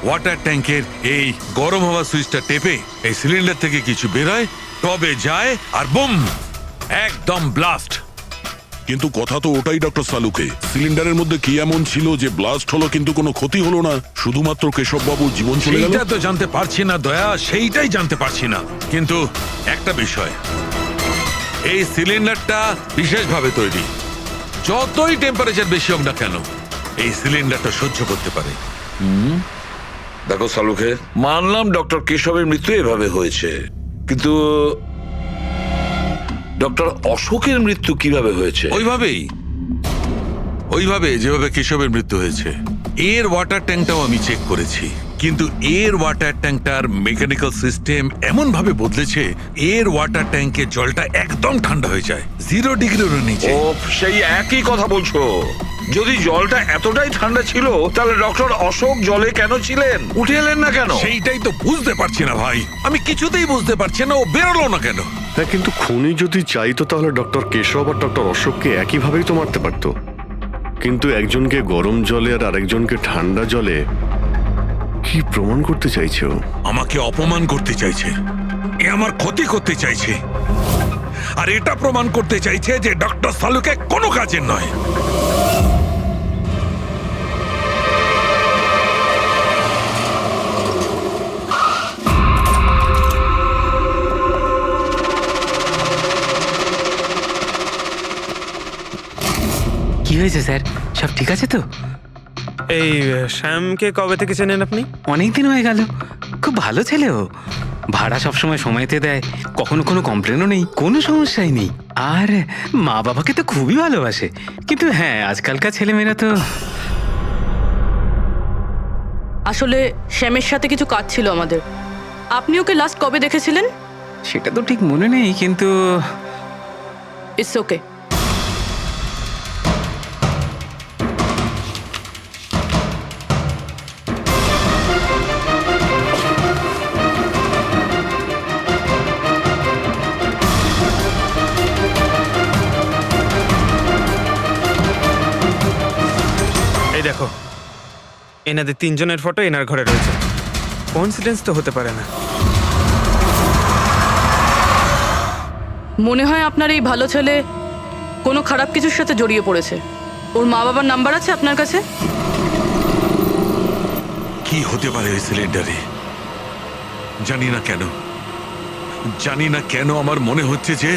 Speaker 17: ওয়াটার ট্যাঙ্কের এই গরম হওয়া সুইচটা টেপে এই সিলিন্ডার থেকে কিছু বেরোয়, টবে যায় আর বুম, একদম ব্লাস্ট।
Speaker 8: কিন্তু কথা তো ওটাই ডক্টর সালুকে, সিলিন্ডারের মধ্যে কি এমন ছিল যে ব্লাস্ট হলো কিন্তু কোনো ক্ষতি হলো না, শুধুমাত্র কেশববাবুর জীবন চলে গেল?
Speaker 17: সেইটা তো জানতে পারছি না দয়া, সেইটাই জানতে পারছি না। কিন্তু একটা বিষয়, এই সিলিন্ডারটা বিশেষভাবে তৈরি। যতই টেম্পারেচার বেশি হোক না কেন, এই সিলিন্ডারটা সহ্য করতে পারে।
Speaker 3: দেখো শাহরুখে, মানলাম ডক্টর কেশবের মৃত্যু এভাবে হয়েছে, কিন্তু ডক্টর অশোকের মৃত্যু কিভাবে হয়েছে?
Speaker 17: ওইভাবে যেভাবে কেশবের মৃত্যু হয়েছে। এর ওয়াটার ট্যাঙ্কটাও আমি চেক করেছি, কিন্তু এর ওয়াটার ট্যাঙ্কটার মেকানিক্যাল সিস্টেম এমন ভাবে বদলেছে, এর ওয়াটার ট্যাঙ্কে জলটা একদম ঠান্ডা হয়ে যায়, 0 ডিগ্রির নিচে।
Speaker 3: ও, সেই একই কথা বলছো। যদি জলটা এতটাই ঠান্ডা ছিল, তাহলে ডক্টর অশোক জলে কেন ছিলেন? উঠে এলেন না কেন?
Speaker 17: সেইটাই তো বুঝতে পারছি না ভাই, আমি কিছুতেই বুঝতে পারছি না ও বেরোলো না কেন।
Speaker 6: হ্যাঁ, কিন্তু খুনি যদি চাইতো তাহলে ডক্টর কেশব আর ডক্টর অশোককে একইভাবেই তো মারতে পারতো। কিন্তু একজনকে গরম জলে আর আরেকজনকে ঠান্ডা জলে কি প্রমাণ করতে চাইছে ও?
Speaker 17: আমাকে অপমান করতে চাইছে, এ আমার ক্ষতি করতে চাইছে, আর এটা প্রমাণ করতে চাইছে যে ডক্টর সালুকে কোনো কাজের নয়।
Speaker 5: কি হয়েছে স্যার, সব ঠিক আছে তো?
Speaker 16: এই শ্যামকে কবে থেকে চেনেন আপনি?
Speaker 5: অনেক দিন হয়ে গেল। খুব ভালো ছেলে ও, ভাড়া সবসময় সময়তে দেয়, কখনো কোনো কমপ্লেনও নেই, কোনো সমস্যাই নেই। আর মা বাবাকে তো খুবই ভালোবাসে। কিন্তু হ্যাঁ, আজকালকার ছেলেমেয়েরা তো।
Speaker 10: আসলে শ্যামের সাথে কিছু কাজ ছিল আমাদের। আপনি ওকে লাস্ট কবে দেখেছিলেন?
Speaker 5: সেটা তো ঠিক মনে নেই, কিন্তু
Speaker 10: ইটস ওকে।
Speaker 16: এই দেখো, এনাদের তিনজনের ফটো এনার ঘরে রয়েছে। কোইন্সিডেন্স তো হতে পারে না।
Speaker 10: মনে হয় আপনার এই ভালো ছেলে কোনো খারাপ কিছুর সাথে জড়িয়ে পড়েছে। ওর মা বাবার নাম্বার আছে আপনার কাছে?
Speaker 17: কি হতে পারে ওই সিলিন্ডারে? জানি না কেন আমার মনে হচ্ছে যে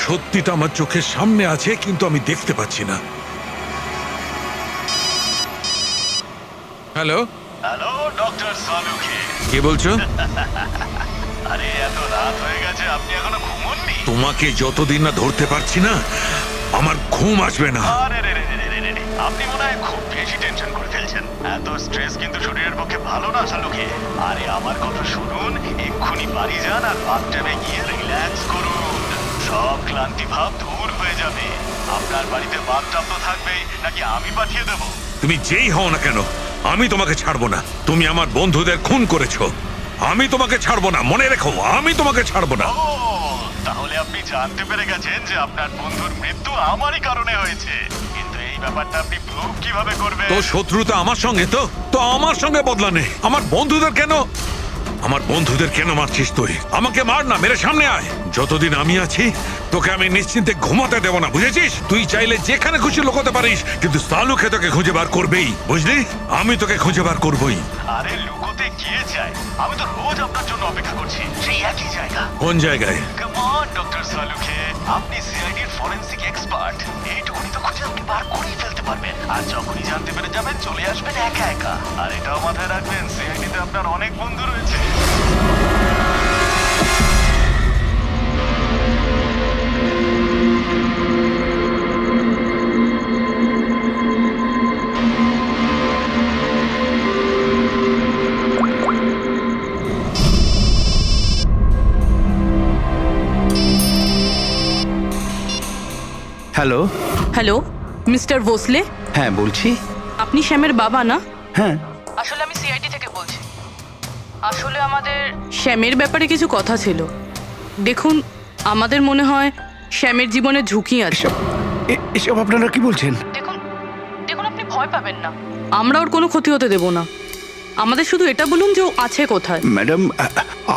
Speaker 17: সত্যিটা আমার চোখের সামনে আছে, কিন্তু আমি দেখতে পাচ্ছি না। হ্যালো
Speaker 18: হ্যালো ডক্টর সালুখে,
Speaker 17: কে বলছো?
Speaker 18: আরে এত রাত হয়ে গেছে, আপনি এখনো ঘুমোননি?
Speaker 17: তোমাকে যতদিন না ধরতে পারছি না আমার ঘুম আসবে না।
Speaker 18: আরে রে রে রে রে রে রে, আপনি মনে হয় খুব বেশি টেনশন করে ফেলছেন। এত স্ট্রেস কিন্তু শরীরের পক্ষে ভালো না সালুখে। আরে আমার কথা শুনুন, এক্ষুনি বাড়ি যান আর বাথটাবে গিয়ে রিল্যাক্স করুন। সব ক্লান্তি ভাব দূর হয়ে যাবে। আপনার বাড়িতে বাথটাব তো থাকবেই, নাকি আমি পাঠিয়ে দেবো?
Speaker 17: তুমি যেই হও না কেন আমি তোমাকে ছাড়বো না। তুমি আমার বন্ধুদের খুন করেছো, আমি তোমাকে ছাড়বো না। মনে রেখো, আমি তোমাকে ছাড়বো না।
Speaker 18: ও, তাহলে আপনি জানতে পেরে গেছেন যে আপনার বন্ধুর মৃত্যু আমারই কারণে হয়েছে। কিন্তু এই ব্যাপারটা আপনি প্রুভ কিভাবে করবেন?
Speaker 17: তো শত্রুতা আমার সঙ্গে, তো আমার সঙ্গে বদলা নে। আমার বন্ধুদের কেন মারছিস তুই? আমাকে মার না, মেরে সামনে আয়। যতদিন আমি আছি তোকে আমি নিশ্চিন্তে ঘুমাতে দেব না, বুঝেছিস? তুই চাইলে যেখানে খুশি লুকোতে পারিস, কিন্তু সালুকে তোকে খুঁজে বার করবেই, বুঝলি? আমি তোকে খুঁজে বার করবই।
Speaker 18: আরে লুকোতে গিয়ে চাই, আমি তো রোজ আপনার জন্য অপেক্ষা করছি, সেই একই জায়গা।
Speaker 17: কোন জায়গায়?
Speaker 18: কাম অন ডক্টর সালুখে, আপনি সিআইডির ফরেনসিক এক্সপার্ট। এইটুকুনি তো খুঁজে আপনি বার করেই ফেলতে পারবেন। আর যখনই জানতে পেরে যাবেন চলে আসবেন একা একা। আর এটাও মাথায় রাখবেন, সিআইডিতে আপনার অনেক বন্ধু রয়েছে।
Speaker 1: হ্যালো।
Speaker 10: Hello mister Bhosle?
Speaker 1: হ্যাঁ বলছি।
Speaker 10: আপনি শ্যামের বাবা না?
Speaker 1: হ্যাঁ।
Speaker 10: আসলে আমি সিআইডি থেকে বলছি। আসলে আমাদের শ্যামের ব্যাপারে কিছু কথা ছিল। দেখুন, আমাদের মনে হয় শ্যামের জীবনে ঝুঁকি আছে।
Speaker 1: এসব আপনারা কি বলছেন?
Speaker 10: দেখুন আপনি ভয় পাবেন না, আমরা ওর কোনো ক্ষতি হতে দেব না। আমাদের শুধু এটা বলুন যে ও আছে কোথায়।
Speaker 1: ম্যাডাম,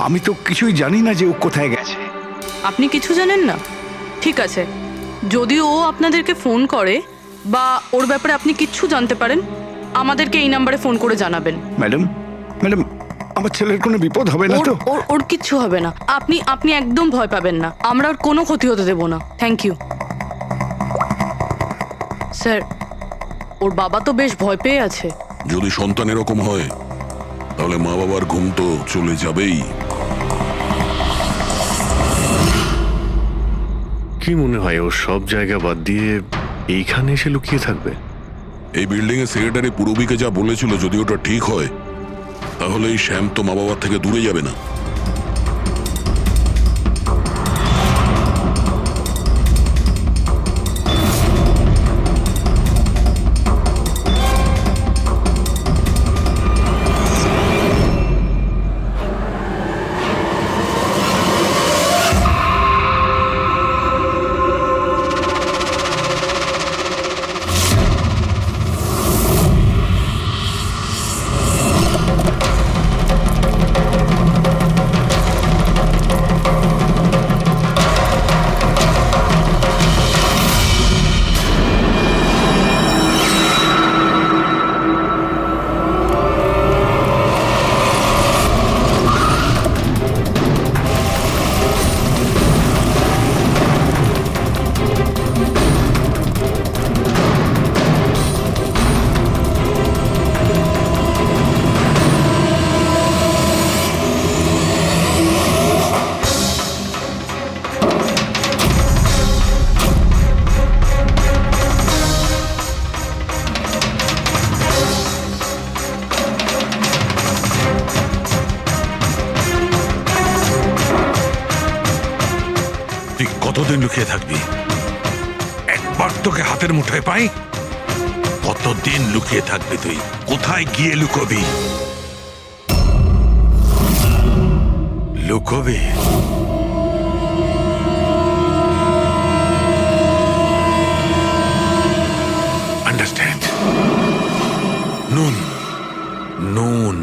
Speaker 1: আমি তো কিছুই জানি না যে ও কোথায় গেছে।
Speaker 10: আপনি কিছু জানেন না? ঠিক আছে, যদি ও আপনাদেরকে ফোন করে বা ওর ব্যাপারে আপনি কিচ্ছু জানতে পারেন, আমাদেরকে এই নাম্বারে ফোন করে জানাবেন।
Speaker 1: ম্যাডাম, আমার ছেলের কোনো বিপদ হবে না তো?
Speaker 10: ওর কিচ্ছু হবে না। আপনি একদম ভয় পাবেন না, আমরা ওর কোনো ক্ষতি হতে দেব না। Thank you sir. ওর বাবা তো বেশ ভয় পেয়ে আছে।
Speaker 8: যদি সন্তান এরকম হয় তাহলে মা বাবার ঘুম তো চলে যাবেই।
Speaker 6: কি মনে হয় ও সব জায়গা বাদ দিয়ে এইখানে এসে লুকিয়ে থাকবে?
Speaker 8: এই বিল্ডিং এর সেক্রেটারি পূরবীকে যা বলেছিল, যদি ওটা ঠিক হয় তাহলে এই শ্যাম তো মা বাবার থেকে দূরে যাবে না।
Speaker 17: কতদিন লুকিয়ে থাকবি? একবার তোকে হাতের মুঠোয় পাই, কতদিন লুকিয়ে থাকবি তুই? কোথায় গিয়ে লুকোবি? লুকোবি? আন্ডারস্ট্যান্ড? নুন নুন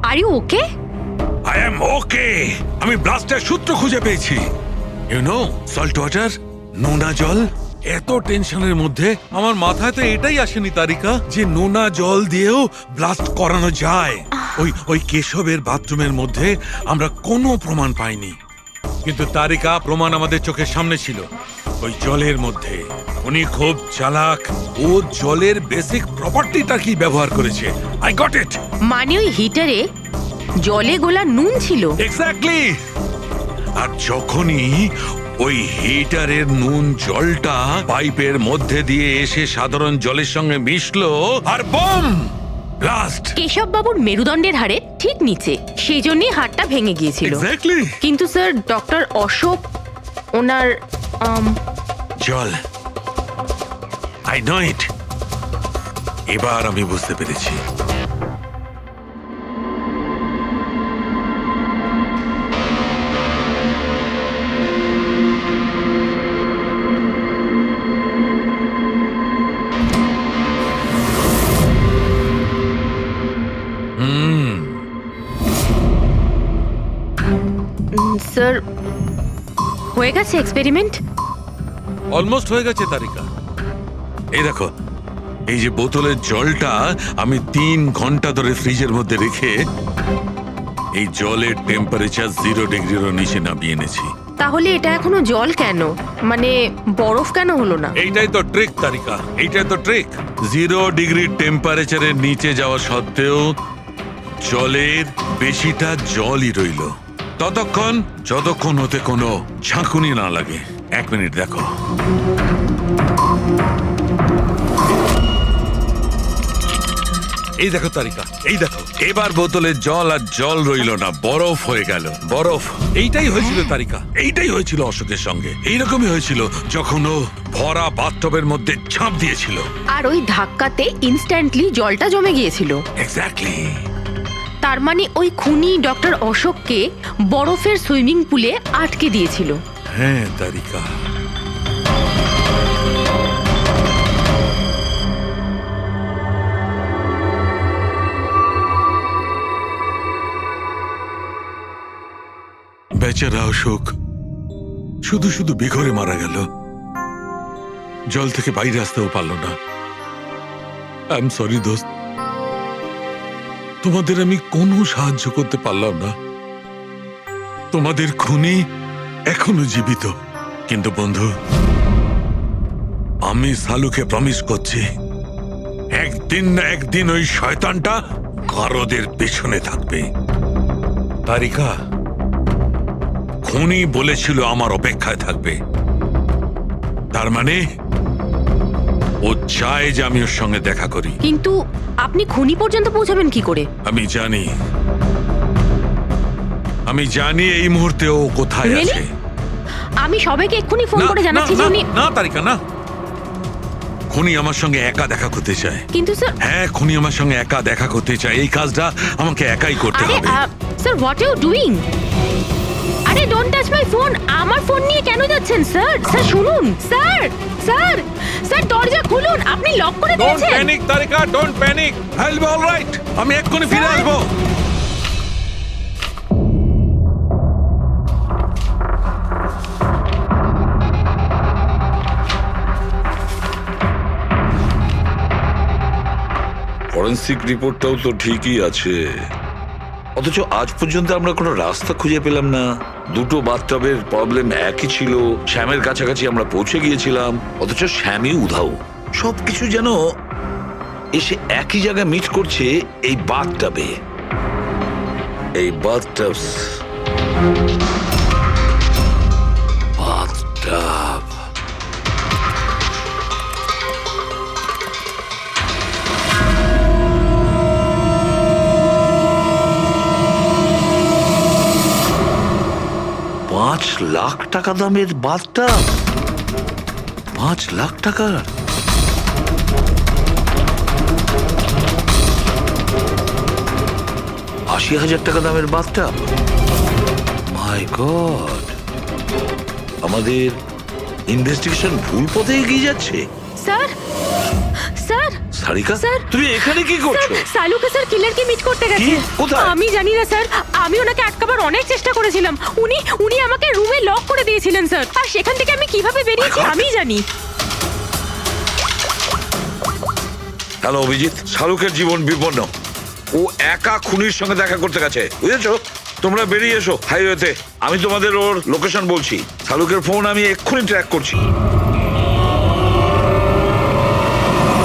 Speaker 9: are you okay?
Speaker 17: I am okay. আমি ব্লাস্টের সূত্র খুঁজে পেয়েছি। ইউ নো, সল্ট ওয়াটার, নোনা জল। এত টেনশনের মধ্যে আমার মাথায় তো এটাই আসেনি তারিকা যে নোনা জল দিয়েও ব্লাস্ট করানো যায়। ওই কেশবের বাথরুমের মধ্যে আমরা কোনো প্রমাণ পাইনি, কিন্তু তারিকা প্রমাণ আমাদের চোখের সামনে ছিল। ওই জলের মধ্যে উনি খুব চালাক, ও জলের বেসিক প্রপার্টিটা কি ব্যবহার করেছে। I got it.
Speaker 9: মানে ওই হিটারে জলে গোলা নুন ছিল?
Speaker 17: এক্স্যাক্টলি। আর যখনই ওই হিটারের নুন জলটা পাইপের মধ্যে দিয়ে এসে সাধারণ জলের সঙ্গে মিশলো, আর বম ব্লাস্ট।
Speaker 9: কেশব বাবুর মেরুদণ্ডের হাড়ে ঠিক নিচে, সেই জন্যই হাড়টা ভেঙে গিয়েছিল।
Speaker 17: এক্স্যাক্টলি।
Speaker 9: কিন্তু স্যার, ডক্টর অশোক ওনার
Speaker 17: জল, আই নো ইট। এবার আমি বুঝতে পেরেছি।
Speaker 9: স্যার, হয়ে গেছে এক্সপেরিমেন্ট?
Speaker 17: অলমোস্ট হয়ে গেছে তারিকা। এই দেখো, এই যে বোতলের জলটা আমি 3 ঘন্টা ধরে ফ্রিজের মধ্যে রেখে এই জলের টেম্পারেচার 0 ডিগ্রিরও নিচে নামিয়ে এনেছি।
Speaker 9: তাহলে এটা এখনো জল কেন, মানে বরফ কেন হলো না?
Speaker 17: এইটাই তো ট্রিক তারিকা, এইটাই তো ট্রিক। 0 ডিগ্রি টেম্পারেচারের নিচে যাওয়া সত্ত্বেও জলের বেশিটা জলই রইল ততক্ষণ যতক্ষণ হতে কোনো ঝাঁকুনি না লাগে। 1 মিনিট দেখো। এই দেখো তারিকা, এই দেখো, এবার বোতলের জল আর জল রইল না, বরফ হয়ে গেল, বরফ। এইটাই হয়েছিল তারিকা, এইটাই হয়েছিল অশোকের সঙ্গে। এইরকমই হয়েছিল যখন ও ভরা বাথটবের মধ্যে ঝাঁপ দিয়েছিল।
Speaker 9: আর ওই ধাক্কাতে ইনস্ট্যান্টলি জলটা জমে গিয়েছিল।
Speaker 17: এক্স্যাক্টলি।
Speaker 9: তার মানে ওই খুনি ডক্টর অশোককে বরফের সুইমিং পুলে আটকে দিয়েছিল।
Speaker 17: হ্যাঁ তারিকা। বেচারা অশোক শুধু শুধু বেঘরে মারা গেল, জল থেকে বাইরে আসতেও পারল না। আই এম সরি দোস্ত, তোমাদের আমি কোনো সাহায্য করতে পারলাম না। তোমাদের খুনি এখনো জীবিত, কিন্তু বন্ধু, আমি সালুকে প্রমিস করছি একদিন না একদিন ওই শয়তানটা গারদের পেছনে থাকবে। তারিকা, খুনি বলেছিল আমার অপেক্ষায় থাকবে, তার মানে ও চায় যে আমি ওর সঙ্গে দেখা করি।
Speaker 9: কিন্তু আপনি খুনি পর্যন্ত পৌঁছাবেন কি করে?
Speaker 17: আমি জানি এই মুহূর্তে ও কোথায়
Speaker 9: Really?
Speaker 17: আছে।
Speaker 9: আমি সবাইকে এক্ষুনি ফোন করে জানাচ্ছি যে উনি...
Speaker 17: না তারিকা, না। খুনি আমার সঙ্গে একা দেখা করতে চায়।
Speaker 9: কিন্তু স্যার...
Speaker 17: হ্যাঁ, খুনি আমার সঙ্গে একা দেখা করতে চায়। এই কাজটা আমাকে একাই করতে হবে।
Speaker 9: Sir, what you doing? আরে ডোন্ট টাচ মাই ফোন। আমার ফোন নিয়ে কেন যাচ্ছেন স্যার? স্যার শুনুন, স্যার স্যার স্যার দরজা খুলুন, আপনি লক করে দিয়েছেন।
Speaker 17: Don't panic Tarika, don't panic. I will be alright. আমি এক্ষুনি ফিরে আসবো।
Speaker 3: ফরেন্সিক রিপোর্টটাও তো ঠিকই আছে, অথচ আজ পর্যন্ত আমরা কোনো রাস্তা খুঁজে পেলাম না। দুটো বাথটবের প্রবলেম একই ছিল, শ্যামের কাছাকাছি আমরা পৌঁছে গিয়েছিলাম, অথচ শ্যামই উধাও। সবকিছু যেন এসে একই জায়গায় মিট করছে এই বাথটবে। এই বাথটব বাথটব $5,00,000 দামের বাথটব, 5,00,000 টাকার। $80,000 দামের বাথটব। মাই গড, আমাদের ইনভেস্টিগেশন ভুল পথে এগিয়ে যাচ্ছে।
Speaker 9: স্যার স্যার
Speaker 3: সারিকা,
Speaker 9: স্যার,
Speaker 3: তুমি এখানে কি করছো?
Speaker 9: স্যার, সালুকে স্যার কিলারকে মিট করতে গেছে।
Speaker 3: কি? কোথায়?
Speaker 9: আমি জানি না স্যার, আমি ওনাকে আটকাবার অনেক চেষ্টা করেছিলাম। উনি আমাকে রুমে লক করে দিয়েছিলেন স্যার, আর সেখান থেকে আমি কিভাবে বেরিয়েছি আমি জানি।
Speaker 3: হ্যালো অভিজিৎ, শাহরুখের জীবন বিপন্ন। ও একা খুনির সঙ্গে দেখা করতে গেছে, বুঝেছো? তোমরা বেরিয়ে এসো হাইওয়েতে, আমি তোমাদের ওর লোকেশন বলছি। শাহরুখের ফোন আমি এক্ষুনি ট্র্যাক করছি।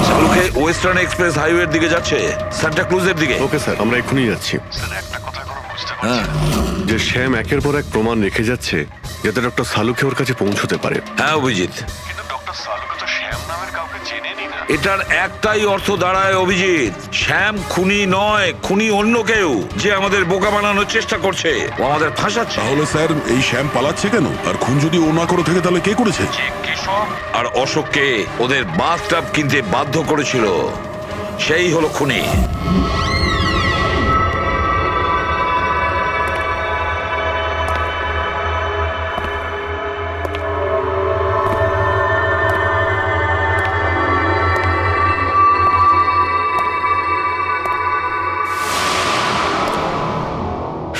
Speaker 3: শাহরুখে ওয়েস্টার্ন এক্সপ্রেস হাইওয়ের দিকে যাচ্ছে, সান্টা ক্রুজের দিকে।
Speaker 6: ওকে স্যার, আমরা এক্ষুনি যাচ্ছি।
Speaker 3: হ্যাঁ,
Speaker 6: যে শ্যাম একের পর এক প্রমাণ রেখে যাচ্ছে যাতে ডক্টর সালুকে ওর কাছে পৌঁছতে পারে।
Speaker 3: হ্যাঁ অভিজিৎ, এটার একটাই অর্থ দাঁড়ায় অভিজিৎ, শ্যাম খুনি নয়, খুনি অন্য কেউ, যে আমাদের বোকা বানানোর চেষ্টা করছে, ও আমাদের ফাঁসাচ্ছে।
Speaker 8: তাহলে স্যার এই শ্যাম পালাচ্ছে কেন? আর খুন যদি ও না করে থাকে তাহলে কে করেছে?
Speaker 3: আর অশোককে ওদের বাথটব কিনতে বাধ্য করেছিল, সেই হলো খুনি।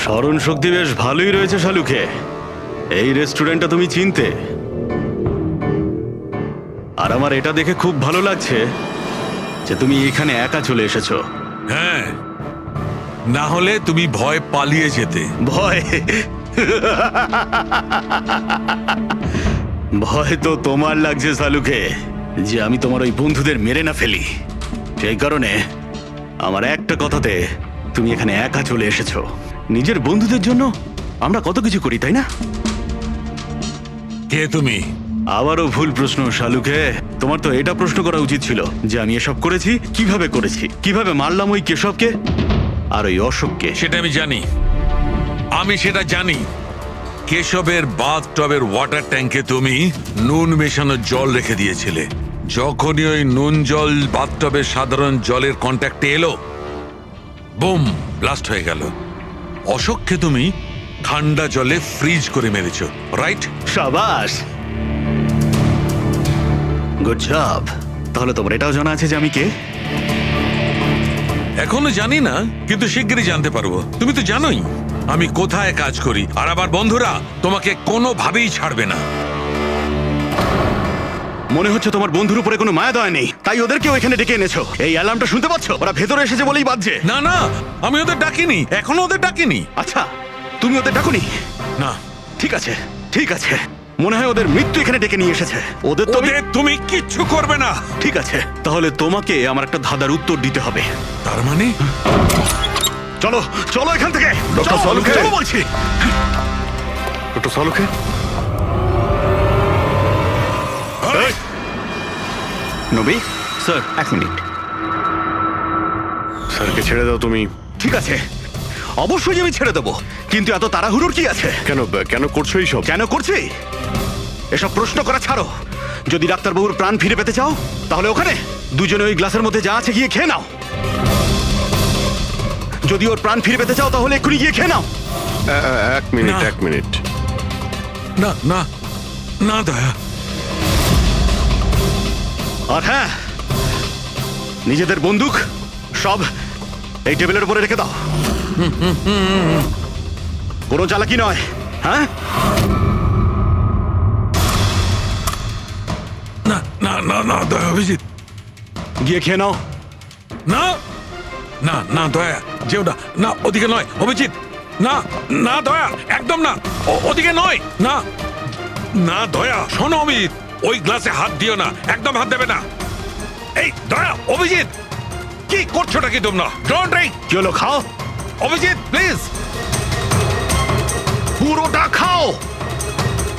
Speaker 12: স্মরণ শক্তি বেশ ভালোই রয়েছে শালুকে। এই রেস্টুরেন্টটা তুমি চিনতে, আর আমার এটা দেখে খুব ভালো লাগছে যে তুমি এখানে একা চলে এসেছো।
Speaker 17: হ্যাঁ, না হলে তুমি ভয় পালিয়ে যেতে।
Speaker 12: ভয়? ভয় তো তোমার লাগছে শালুকে, যে আমি তোমার ওই বন্ধুদের মেরে না ফেলি। সেই কারণে আমার একটা কথাতে তুমি এখানে একা চলে এসেছো। নিজের বন্ধুদের জন্য আমরা কত কিছু করি, তাই না?
Speaker 17: কে তুমি?
Speaker 12: আবারও ভুল প্রশ্ন শালুকে। তোমার তো এটা প্রশ্ন করা উচিত ছিল যে আমি এসব করেছি, কিভাবে মারলাম ওই কেশবকে আর ওই অশোককে।
Speaker 17: সেটা আমি জানি, আমি সেটা জানি। কেশবের বাথটবের ওয়াটার ট্যাঙ্কে তুমি নুন মেশানো জল রেখে দিয়েছিলে। যখনই ওই নুন জল বাথটবের সাধারণ জলের কন্ট্যাক্টে এলো, বুম, ব্লাস্ট হয়ে গেল। অশোককে তুমি ঠান্ডা জলে ফ্রিজ করে মেরেছো, রাইট?
Speaker 12: শাবাশ, গুড জব। তাহলে তোমার এটাও জানা আছে যে আমি কে?
Speaker 17: এখনো জানি না, কিন্তু শিগগিরই জানতে পারবো। তুমি তো জানোই আমি কোথায় কাজ করি, আর আমার বন্ধুরা তোমাকে কোনোভাবেই ছাড়বে না।
Speaker 12: মনে হচ্ছে তোমার বন্ধুর উপরে কোনো মায়া দয়া নেই, তাই ওদেরকেও এখানে ডেকে এনেছো। এই অ্যালার্মটা শুনতে পাচ্ছ? ওরা ভেতরে এসেছে বলেই বাজছে।
Speaker 17: না না, আমি ওদের ডাকিনি, এখনো ওদের ডাকিনি।
Speaker 12: আচ্ছা, তুমি ওদের ডাকুনি?
Speaker 17: না।
Speaker 12: ঠিক আছে, ঠিক আছে। মনে হয় ওদের মৃত্যু এখানে ডেকে নিয়ে এসেছে। ওদের
Speaker 17: তুমি কিচ্ছু করবে না।
Speaker 12: ঠিক আছে, তাহলে তোমাকে আমার একটা ধাঁধার উত্তর দিতে হবে।
Speaker 17: তার মানে?
Speaker 12: চলো চলো এখান থেকে।
Speaker 6: ডক্টর সালুকে,
Speaker 12: চলো বলছি।
Speaker 6: ডক্টর সালুকে,
Speaker 12: নবী স্যার, এক মিনিট।
Speaker 6: স্যারকে ছেড়ে দাও তুমি।
Speaker 12: ঠিক আছে, অবশ্যই আমি ছেড়ে দেবো, কিন্তু এত তাড়াহুড়োর কি আছে?
Speaker 6: কেন করছো এইসব?
Speaker 12: কেন করছি এসব প্রশ্ন করা ছাড়ো। যদি ডাক্তারবাবুর প্রাণ ফিরে পেতে চাও তাহলে ওখানে দুজনে ওই গ্লাসের মধ্যে যা আছে গিয়ে খেয়ে নাও। যদি ওর প্রাণ ফিরে পেতে চাও তাহলে এক্ষুনি গিয়ে খেয়ে নাও।
Speaker 6: এক মিনিট।
Speaker 17: না না না দয়া।
Speaker 12: আর হ্যাঁ, নিজেদের বন্দুক সব এই টেবিলের উপরে রেখে দাও। কোনো চালাকি নয়, হ্যাঁ?
Speaker 17: না না না না দয়া, অভিজিৎ
Speaker 12: গিয়ে খেয়ে নাও।
Speaker 17: না, না না দয়া যেও না, না ওদিকে নয় অভিজিৎ, না না দয়া একদম না, ওদিকে নয়, না না দয়া শোনো অভিজিৎ, ওই গ্লাসে হাত দিও না, একদম হাত দেবে না। এই দয়া অভিজিৎ কি করছোটা কি তোমরা? Don't drink.
Speaker 11: কি হলো, খাও
Speaker 17: অভিজিৎ প্লিজ।
Speaker 11: পুরোটা খাও,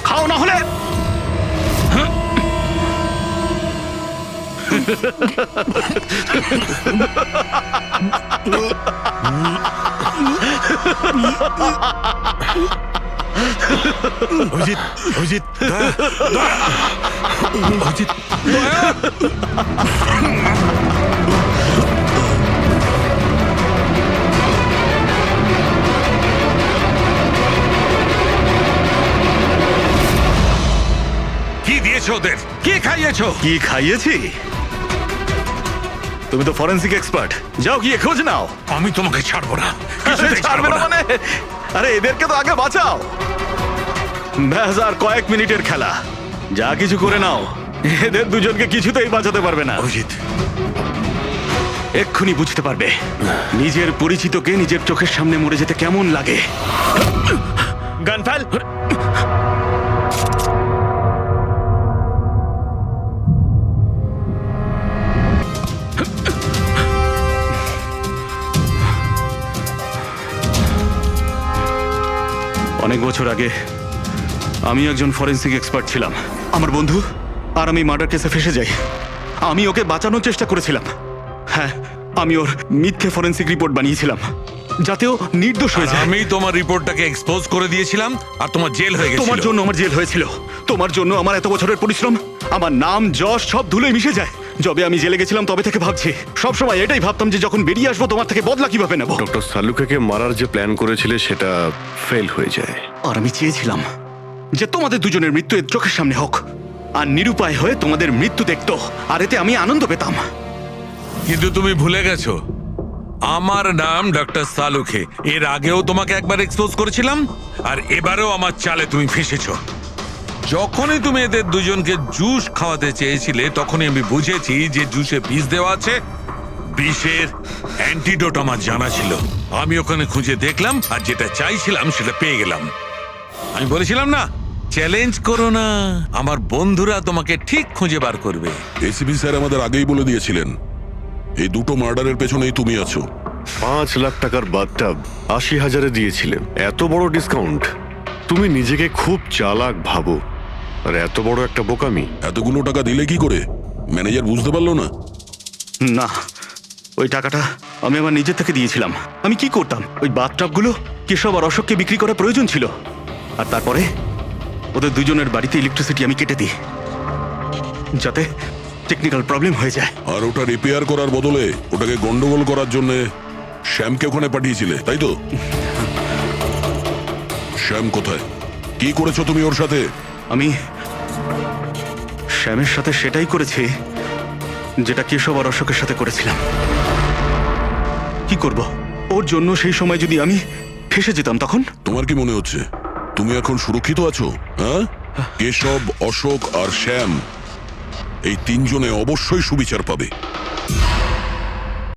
Speaker 11: খাও না হলে
Speaker 17: অভিজিৎ, অভিজিৎ দয়া, দয়া, অভিজিৎ দয়া। কি দিয়েছো ওদের? কি খাইয়েছো?
Speaker 11: কি খাইয়েছি? তুমি তো ফরেন্সিক এক্সপার্ট, যাও গিয়ে খোঁজ নাও।
Speaker 17: আমি তোমাকে ছাড়বো না, কিছুতেই
Speaker 11: ছাড়বে না মানে? আরে এদেরকে তো আগে বাঁচাও। ব্যাস আর কয়েক মিনিটের খেলা, যা কিছু করে নাও, এদের দুজনকে কিছুতেই বাঁচাতে পারবে না।
Speaker 17: অভিজিৎ
Speaker 11: এক্ষুনি বুঝতে পারবে নিজের পরিচিতকে নিজের চোখের সামনে মরে যেতে কেমন লাগে। গান ফেল। অনেক বছর আগে আমি একজন ফরেন্সিক এক্সপার্ট ছিলাম। আমার বন্ধু আর আমি মার্ডার কেসে ফেসে যাই। আমি ওকে বাঁচানোর চেষ্টা করেছিলাম। হ্যাঁ, আমি ওর মিথ্যে ফরেন্সিক রিপোর্ট বানিয়েছিলাম যাতে ও নির্দোষ হয়ে যায়।
Speaker 17: আমি তোমার রিপোর্টটাকে এক্সপোজ করে দিয়েছিলাম আর তোমার জেল হয়ে গেছিল।
Speaker 11: তোমার জন্য আমার জেল হয়েছিল। তোমার জন্য আমার এত বছরের পরিশ্রম, আমার নাম যশ সব ধুলোয় মিশে যায়। যবে আমি জেলে গেছিলাম তবে থেকে ভাবছি, সবসময় এটাই ভাবতাম যে যখন বেরিয়ে আসবো তোমার থেকে বদলা কিভাবে নেব।
Speaker 6: ডক্টর সালুকেকে মারার যে প্ল্যান করেছিলে সেটা ফেল হয়ে যায়।
Speaker 11: আর আমি চেয়েছিলাম যে তোমাদের দুজনের মৃত্যু এর চোখের সামনে হোক, আর নিরুপায় হয়ে তোমাদের মৃত্যু দেখতো, আর এতে আমি আনন্দ পেতাম।
Speaker 17: কিন্তু তুমি ভুলে গেছো আমার নাম ডক্টর সালুখে। এর আগেও তোমাকে একবার এক্সপোজ করেছিলাম, আর এবারেও আমার চালে তুমি ফেঁসেছো। যখনই তুমি এদের দুজনকে জুস খাওয়াতে চেয়েছিলে তখনই আমি বুঝেছি যে জুসে বিষ দেওয়া আছে। বিষের অ্যান্টিডোট আমার জানা ছিল। আমি ওখানে খুঁজে দেখলাম আর যেটা চাইছিলাম সেটা পেয়ে গেলাম। আমি বলেছিলাম না, চ্যালেঞ্জ করো না, আমার বন্ধুরা তোমাকে ঠিক খুঁজে বার করবে।
Speaker 8: এসিপি স্যার আমাদের আগেই বলে দিয়েছিলেন এই দুটো মার্ডারের পেছনেই তুমি আছো।
Speaker 6: 5 লাখ টাকার বাথটাব 80,000-এ দিয়েছিলেন। এত বড় ডিসকাউন্ট? তুমি নিজেকে খুব চালাক ভাবো, আর এত বড় একটা বোকামি।
Speaker 8: এতগুলো টাকা দিলে কি করে? ম্যানেজার বুঝতে পারলো না?
Speaker 11: না, ওই টাকাটা আমি আমার নিজের থেকে দিয়েছিলাম। আমি কি করতাম, ওই বাথটাবগুলো কেশব আর অশোককে বিক্রি করা প্রয়োজন ছিল, আর তারপরে ওদের দুজনের বাড়িতে ইলেকট্রিসিটি আমি কেটে দিই যাতে টেকনিক্যাল প্রবলেম হয়ে যায়।
Speaker 8: আর ওটা রিপেয়ার করার বদলে ওটাকে গন্ডগোল করার জন্য শ্যামকে ওখানে পাঠিয়েছিলে, তাই তো? শ্যাম কোথায়? কি করেছো তুমি ওর সাথে?
Speaker 11: আমি শ্যামের সাথে সেটাই করেছি যেটা কেশব আর অশোকের সাথে করেছিলাম। কি করব, ওর জন্য সেই সময় যদি আমি ফেসে যেতাম তখন?
Speaker 8: তোমার কি মনে হচ্ছে তুমি এখন সুরক্ষিত আছো? হ্যাঁ, কেশব, অশোক আর শ্যাম এই তিনজনে অবশ্যই সুবিচার পাবে।